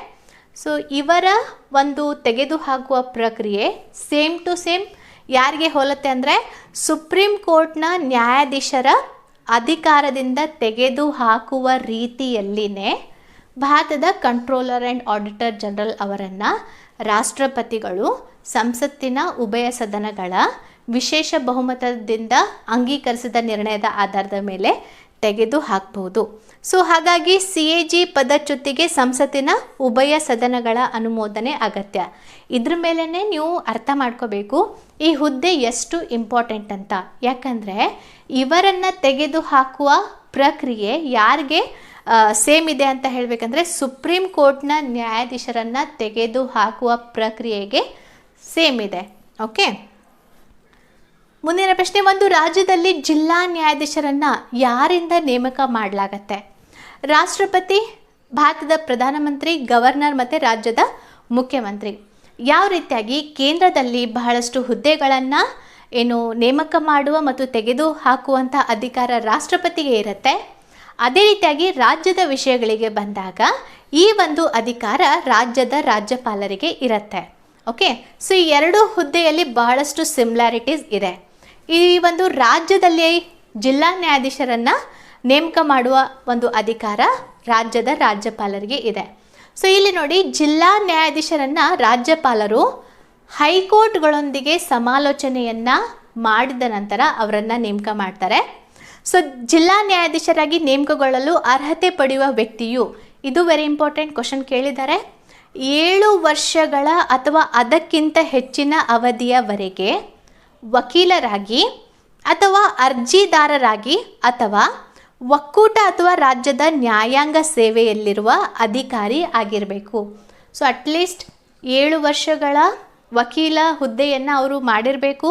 ಸೊ ಇವರ ಒಂದು ತೆಗೆದುಹಾಕುವ ಪ್ರಕ್ರಿಯೆ ಸೇಮ್ ಟು ಸೇಮ್ ಯಾರಿಗೆ ಹೋಲುತ್ತೆ ಅಂದರೆ ಸುಪ್ರೀಂ ಕೋರ್ಟ್ನ ನ್ಯಾಯಾಧೀಶರ ಅಧಿಕಾರದಿಂದ ತೆಗೆದುಹಾಕುವ ರೀತಿಯಲ್ಲಿನೇ ಭಾರತದ ಕಂಟ್ರೋಲರ್ ಆ್ಯಂಡ್ ಆಡಿಟರ್ ಜನರಲ್ ಅವರನ್ನು ರಾಷ್ಟ್ರಪತಿಗಳು ಸಂಸತ್ತಿನ ಉಭಯ ಸದನಗಳ ವಿಶೇಷ ಬಹುಮತದಿಂದ ಅಂಗೀಕರಿಸಿದ ನಿರ್ಣಯದ ಆಧಾರದ ಮೇಲೆ ತೆಗೆದು ಹಾಕಬಹುದು. ಸೊ ಹಾಗಾಗಿ CAG ಪದಚ್ಯುತಿಗೆ ಸಂಸತ್ತಿನ ಉಭಯ ಸದನಗಳ ಅನುಮೋದನೆ ಅಗತ್ಯ. ಇದ್ರ ಮೇಲೇ ನೀವು ಅರ್ಥ ಮಾಡ್ಕೋಬೇಕು ಈ ಹುದ್ದೆ ಎಷ್ಟು ಇಂಪಾರ್ಟೆಂಟ್ ಅಂತ. ಯಾಕಂದರೆ ಇವರನ್ನು ತೆಗೆದು ಹಾಕುವ ಪ್ರಕ್ರಿಯೆ ಯಾರಿಗೆ ಸೇಮ್ ಇದೆ ಅಂತ ಹೇಳಬೇಕಂದ್ರೆ ಸುಪ್ರೀಂ ಕೋರ್ಟ್ನ ನ್ಯಾಯಾಧೀಶರನ್ನು ತೆಗೆದು ಹಾಕುವ ಪ್ರಕ್ರಿಯೆಗೆ ಸೇಮ್ ಇದೆ. ಓಕೆ, ಮುಂದಿನ ಪ್ರಶ್ನೆ, ಒಂದು ರಾಜ್ಯದಲ್ಲಿ ಜಿಲ್ಲಾ ನ್ಯಾಯಾಧೀಶರನ್ನು ಯಾರಿಂದ ನೇಮಕ ಮಾಡಲಾಗತ್ತೆ? ರಾಷ್ಟ್ರಪತಿ, ಭಾರತದ ಪ್ರಧಾನಮಂತ್ರಿ, ಗವರ್ನರ್ ಮತ್ತು ರಾಜ್ಯದ ಮುಖ್ಯಮಂತ್ರಿ. ಯಾವ ರೀತಿಯಾಗಿ ಕೇಂದ್ರದಲ್ಲಿ ಬಹಳಷ್ಟು ಹುದ್ದೆಗಳನ್ನು ನೇಮಕ ಮಾಡುವ ಮತ್ತು ತೆಗೆದು ಹಾಕುವಂಥ ಅಧಿಕಾರ ರಾಷ್ಟ್ರಪತಿಗೆ ಇರುತ್ತೆ, ಅದೇ ರೀತಿಯಾಗಿ ರಾಜ್ಯದ ವಿಷಯಗಳಿಗೆ ಬಂದಾಗ ಈ ಒಂದು ಅಧಿಕಾರ ರಾಜ್ಯದ ರಾಜ್ಯಪಾಲರಿಗೆ ಇರುತ್ತೆ. ಓಕೆ, ಸೊ ಈ ಎರಡು ಹುದ್ದೆಯಲ್ಲಿ ಬಹಳಷ್ಟು ಸಿಮಿಲ್ಯಾರಿಟೀಸ್ ಇದೆ. ಈ ಒಂದು ರಾಜ್ಯದಲ್ಲಿ ಜಿಲ್ಲಾ ನ್ಯಾಯಾಧೀಶರನ್ನು ನೇಮಕ ಮಾಡುವ ಒಂದು ಅಧಿಕಾರ ರಾಜ್ಯದ ರಾಜ್ಯಪಾಲರಿಗೆ ಇದೆ. ಸೊ ಇಲ್ಲಿ ನೋಡಿ, ಜಿಲ್ಲಾ ನ್ಯಾಯಾಧೀಶರನ್ನು ರಾಜ್ಯಪಾಲರು ಹೈಕೋರ್ಟ್ಗಳೊಂದಿಗೆ ಸಮಾಲೋಚನೆಯನ್ನು ಮಾಡಿದ ನಂತರ ಅವರನ್ನು ನೇಮಕ ಮಾಡ್ತಾರೆ. ಸೊ ಜಿಲ್ಲಾ ನ್ಯಾಯಾಧೀಶರಾಗಿ ನೇಮಕಗೊಳ್ಳಲು ಅರ್ಹತೆ ಪಡೆಯುವ ವ್ಯಕ್ತಿಯು, ಇದು ವೆರಿ ಇಂಪಾರ್ಟೆಂಟ್ ಕ್ವಶನ್ ಕೇಳಿದ್ದಾರೆ, 7 ವರ್ಷಗಳ ಅಥವಾ ಅದಕ್ಕಿಂತ ಹೆಚ್ಚಿನ ಅವಧಿಯವರೆಗೆ ವಕೀಲರಾಗಿ ಅಥವಾ ಅರ್ಜಿದಾರರಾಗಿ ಅಥವಾ ಒಕ್ಕೂಟ ಅಥವಾ ರಾಜ್ಯದ ನ್ಯಾಯಾಂಗ ಸೇವೆಯಲ್ಲಿರುವ ಅಧಿಕಾರಿ ಆಗಿರಬೇಕು. ಸೊ ಅಟ್ಲೀಸ್ಟ್ 7 ವರ್ಷಗಳ ವಕೀಲ ಹುದ್ದೆಯನ್ನು ಅವರು ಮಾಡಿರಬೇಕು,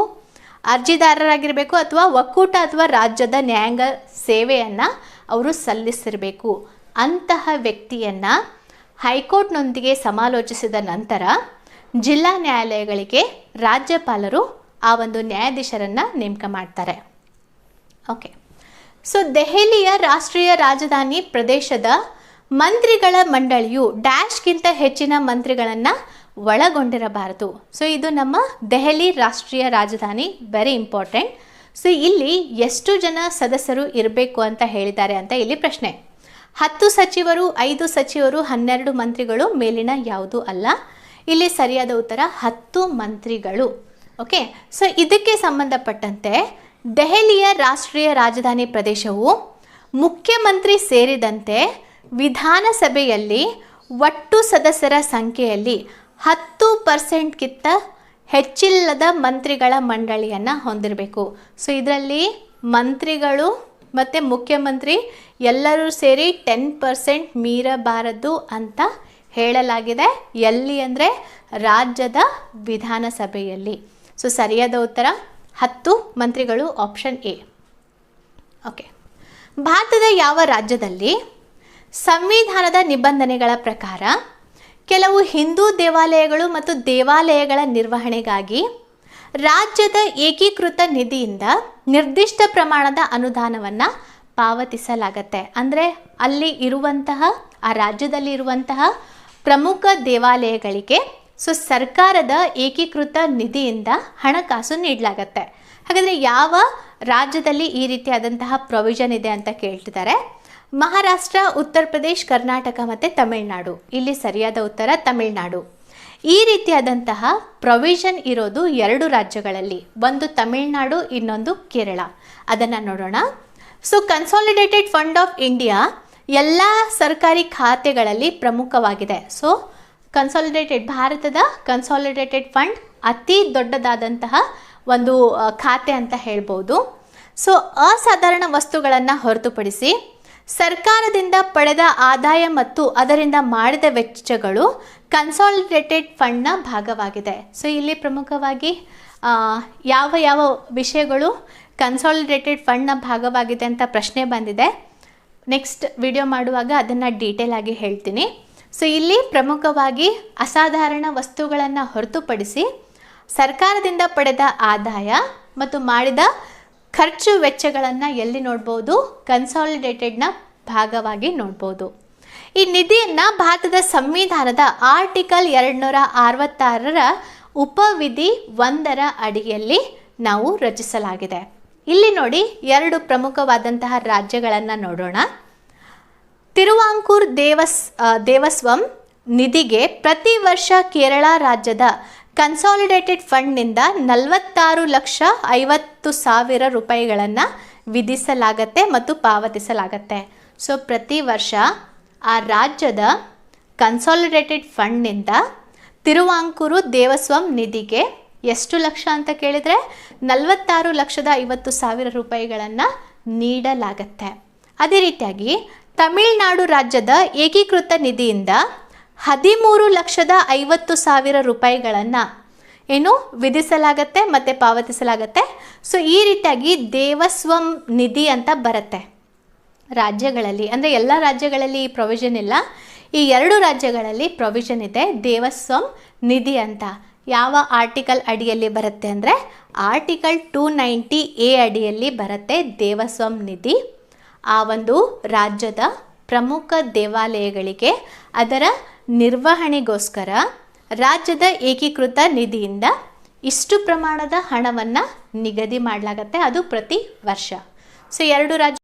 ಅರ್ಜಿದಾರರಾಗಿರಬೇಕು ಅಥವಾ ಒಕ್ಕೂಟ ಅಥವಾ ರಾಜ್ಯದ ನ್ಯಾಯಾಂಗ ಸೇವೆಯನ್ನು ಅವರು ಸಲ್ಲಿಸಿರಬೇಕು. ಅಂತಹ ವ್ಯಕ್ತಿಯನ್ನು ಹೈಕೋರ್ಟ್ನೊಂದಿಗೆ ಸಮಾಲೋಚಿಸಿದ ನಂತರ ಜಿಲ್ಲಾ ನ್ಯಾಯಾಲಯಗಳಿಗೆ ರಾಜ್ಯಪಾಲರು ಆ ಒಂದು ನ್ಯಾಯಾಧೀಶರನ್ನು ನೇಮಕ ಮಾಡ್ತಾರೆ. ಓಕೆ, ಸೊ ದೆಹಲಿಯ ರಾಷ್ಟ್ರೀಯ ರಾಜಧಾನಿ ಪ್ರದೇಶದ ಮಂತ್ರಿಗಳ ಮಂಡಳಿಯು ಡ್ಯಾಶ್ಗಿಂತ ಹೆಚ್ಚಿನ ಮಂತ್ರಿಗಳನ್ನು ಒಳಗೊಂಡಿರಬಾರದು. ಸೊ ಇದು ನಮ್ಮ ದೆಹಲಿ ರಾಷ್ಟ್ರೀಯ ರಾಜಧಾನಿ, ವೆರಿ ಇಂಪಾರ್ಟೆಂಟ್. ಸೊ ಇಲ್ಲಿ ಎಷ್ಟು ಜನ ಸದಸ್ಯರು ಇರಬೇಕು ಅಂತ ಹೇಳಿದ್ದಾರೆ ಅಂತ ಇಲ್ಲಿ ಪ್ರಶ್ನೆ. 10 ಸಚಿವರು, 5 ಸಚಿವರು, 12 ಮಂತ್ರಿಗಳು, ಮೇಲಿನ ಯಾವುದು ಅಲ್ಲ. ಇಲ್ಲಿ ಸರಿಯಾದ ಉತ್ತರ 10 ಮಂತ್ರಿಗಳು. ಓಕೆ, ಸೊ ಇದಕ್ಕೆ ಸಂಬಂಧಪಟ್ಟಂತೆ ದೆಹಲಿಯ ರಾಷ್ಟ್ರೀಯ ರಾಜಧಾನಿ ಪ್ರದೇಶವು ಮುಖ್ಯಮಂತ್ರಿ ಸೇರಿದಂತೆ ವಿಧಾನಸಭೆಯಲ್ಲಿ ಒಟ್ಟು ಸದಸ್ಯರ ಸಂಖ್ಯೆಯಲ್ಲಿ 10%ಗಿಂತ ಹೆಚ್ಚಿಲ್ಲದ ಮಂತ್ರಿಗಳ ಮಂಡಳಿಯನ್ನು ಹೊಂದಿರಬೇಕು. ಸೊ ಇದರಲ್ಲಿ ಮಂತ್ರಿಗಳು ಮತ್ತು ಮುಖ್ಯಮಂತ್ರಿ ಎಲ್ಲರೂ ಸೇರಿ 10% ಮೀರಬಾರದು ಅಂತ ಹೇಳಲಾಗಿದೆ. ಎಲ್ಲಿ ಅಂದರೆ ರಾಜ್ಯದ ವಿಧಾನಸಭೆಯಲ್ಲಿ. ಸೊ ಸರಿಯಾದ ಉತ್ತರ 10 ಮಂತ್ರಿಗಳು, ಆಪ್ಷನ್ ಎ. ಓಕೆ, ಭಾರತದ ಯಾವ ರಾಜ್ಯದಲ್ಲಿ ಸಂವಿಧಾನದ ನಿಬಂಧನೆಗಳ ಪ್ರಕಾರ ಕೆಲವು ಹಿಂದೂ ದೇವಾಲಯಗಳು ಮತ್ತು ದೇವಾಲಯಗಳ ನಿರ್ವಹಣೆಗಾಗಿ ರಾಜ್ಯದ ಏಕೀಕೃತ ನಿಧಿಯಿಂದ ನಿರ್ದಿಷ್ಟ ಪ್ರಮಾಣದ ಅನುದಾನವನ್ನು ಪಾವತಿಸಲಾಗತ್ತೆ? ಅಂದರೆ ಅಲ್ಲಿ ಇರುವಂತಹ, ಆ ರಾಜ್ಯದಲ್ಲಿ ಇರುವಂತಹ ಪ್ರಮುಖ ದೇವಾಲಯಗಳಿಗೆ ಸರ್ಕಾರದ ಏಕೀಕೃತ ನಿಧಿಯಿಂದ ಹಣಕಾಸು ನೀಡಲಾಗತ್ತೆ. ಹಾಗಾದರೆ ಯಾವ ರಾಜ್ಯದಲ್ಲಿ ಈ ರೀತಿಯಾದಂತಹ ಪ್ರೊವಿಷನ್ ಇದೆ ಅಂತ ಕೇಳ್ತಿದ್ದಾರೆ. ಮಹಾರಾಷ್ಟ್ರ, ಉತ್ತರ ಪ್ರದೇಶ್, ಕರ್ನಾಟಕ ಮತ್ತು ತಮಿಳುನಾಡು. ಇಲ್ಲಿ ಸರಿಯಾದ ಉತ್ತರ ತಮಿಳುನಾಡು. ಈ ರೀತಿಯಾದಂತಹ ಪ್ರೊವಿಷನ್ ಇರೋದು 2 ರಾಜ್ಯಗಳಲ್ಲಿ, ಒಂದು ತಮಿಳುನಾಡು, ಇನ್ನೊಂದು ಕೇರಳ. ಅದನ್ನು ನೋಡೋಣ. So consolidated fund of India ಎಲ್ಲ ಸರ್ಕಾರಿ ಖಾತೆಗಳಲ್ಲಿ ಪ್ರಮುಖವಾಗಿದೆ. ಸೊ ಭಾರತದ ಕನ್ಸಾಲಿಡೇಟೆಡ್ ಫಂಡ್ ಅತಿ ದೊಡ್ಡದಾದಂತಹ ಒಂದು ಖಾತೆ ಅಂತ ಹೇಳ್ಬೋದು. ಸೊ ಅಸಾಧಾರಣ ವಸ್ತುಗಳನ್ನು ಹೊರತುಪಡಿಸಿ ಸರ್ಕಾರದಿಂದ ಪಡೆದ ಆದಾಯ ಮತ್ತು ಅದರಿಂದ ಮಾಡಿದ ವೆಚ್ಚಗಳು ಕನ್ಸಾಲಿಡೇಟೆಡ್ ಫಂಡ್ನ ಭಾಗವಾಗಿದೆ. ಸೊ ಇಲ್ಲಿ ಪ್ರಮುಖವಾಗಿ ಯಾವ ಯಾವ ವಿಷಯಗಳು ಕನ್ಸಾಲಿಡೇಟೆಡ್ ಫಂಡ್ನ ಭಾಗವಾಗಿದೆ ಅಂತ ಪ್ರಶ್ನೆ ಬಂದಿದೆ. ನೆಕ್ಸ್ಟ್ ವಿಡಿಯೋ ಮಾಡುವಾಗ ಅದನ್ನು ಡೀಟೇಲ್ ಆಗಿ ಹೇಳ್ತೀನಿ. ಸೊ ಇಲ್ಲಿ ಪ್ರಮುಖವಾಗಿ ಅಸಾಧಾರಣ ವಸ್ತುಗಳನ್ನು ಹೊರತುಪಡಿಸಿ ಸರ್ಕಾರದಿಂದ ಪಡೆದ ಆದಾಯ ಮತ್ತು ಮಾಡಿದ ಖರ್ಚು ವೆಚ್ಚಗಳನ್ನು ಎಲ್ಲಿ ನೋಡ್ಬೋದು? ಕನ್ಸಾಲಿಡೇಟೆಡ್ನ ಭಾಗವಾಗಿ ನೋಡ್ಬೋದು. ಈ ನಿಧಿಯನ್ನು ಭಾರತದ ಸಂವಿಧಾನದ ಆರ್ಟಿಕಲ್ 266ರ ಉಪವಿಧಿ 1ರ ಅಡಿಯಲ್ಲಿ ನಾವು ರಚಿಸಲಾಗಿದೆ. ಇಲ್ಲಿ ನೋಡಿ 2 ಪ್ರಮುಖವಾದಂತಹ ರಾಜ್ಯಗಳನ್ನು ನೋಡೋಣ. ತಿರುವಾಂಕೂರ್ ದೇವಸ್ವಂ ನಿಧಿಗೆ ಪ್ರತಿ ವರ್ಷ ಕೇರಳ ರಾಜ್ಯದ ಕನ್ಸಾಲಿಡೇಟೆಡ್ ಫಂಡ್ನಿಂದ 46,50,000 ರೂಪಾಯಿಗಳನ್ನು ವಿಧಿಸಲಾಗತ್ತೆ ಮತ್ತು ಪಾವತಿಸಲಾಗತ್ತೆ. ಸೊ ಪ್ರತಿ ವರ್ಷ ಆ ರಾಜ್ಯದ ಕನ್ಸಾಲಿಡೇಟೆಡ್ ಫಂಡ್ನಿಂದ ತಿರುವಾಂಕೂರು ದೇವಸ್ವಂ ನಿಧಿಗೆ ಎಷ್ಟು ಲಕ್ಷ ಅಂತ ಕೇಳಿದರೆ 46,50,000 ರೂಪಾಯಿಗಳನ್ನು ನೀಡಲಾಗತ್ತೆ. ಅದೇ ರೀತಿಯಾಗಿ ತಮಿಳುನಾಡು ರಾಜ್ಯದ ಏಕೀಕೃತ ನಿಧಿಯಿಂದ 13,50,000 ರೂಪಾಯಿಗಳನ್ನು ಏನು ವಿಧಿಸಲಾಗತ್ತೆ ಮತ್ತು ಪಾವತಿಸಲಾಗತ್ತೆ. ಸೊ ಈ ರೀತಿಯಾಗಿ ದೇವಸ್ವಂ ನಿಧಿ ಅಂತ ಬರುತ್ತೆ ರಾಜ್ಯಗಳಲ್ಲಿ. ಅಂದರೆ ಎಲ್ಲ ರಾಜ್ಯಗಳಲ್ಲಿ ಈ ಪ್ರೊವಿಷನ್ ಇಲ್ಲ, ಈ 2 ರಾಜ್ಯಗಳಲ್ಲಿ ಪ್ರೊವಿಷನ್ ಇದೆ ದೇವಸ್ವಂ ನಿಧಿ ಅಂತ. ಯಾವ ಆರ್ಟಿಕಲ್ ಅಡಿಯಲ್ಲಿ ಬರುತ್ತೆ ಅಂದರೆ ಆರ್ಟಿಕಲ್ 290A ಅಡಿಯಲ್ಲಿ ಬರುತ್ತೆ ದೇವಸ್ವಂ ನಿಧಿ. ಆ ಒಂದು ರಾಜ್ಯದ ಪ್ರಮುಖ ದೇವಾಲಯಗಳಿಗೆ ಅದರ ನಿರ್ವಹಣೆಗೋಸ್ಕರ ರಾಜ್ಯದ ಏಕೀಕೃತ ನಿಧಿಯಿಂದ ಇಷ್ಟು ಪ್ರಮಾಣದ ಹಣವನ್ನು ನಿಗದಿ ಮಾಡಲಾಗತ್ತೆ, ಅದು ಪ್ರತಿ ವರ್ಷ. ಸೊ 2 ರಾಜ್ಯ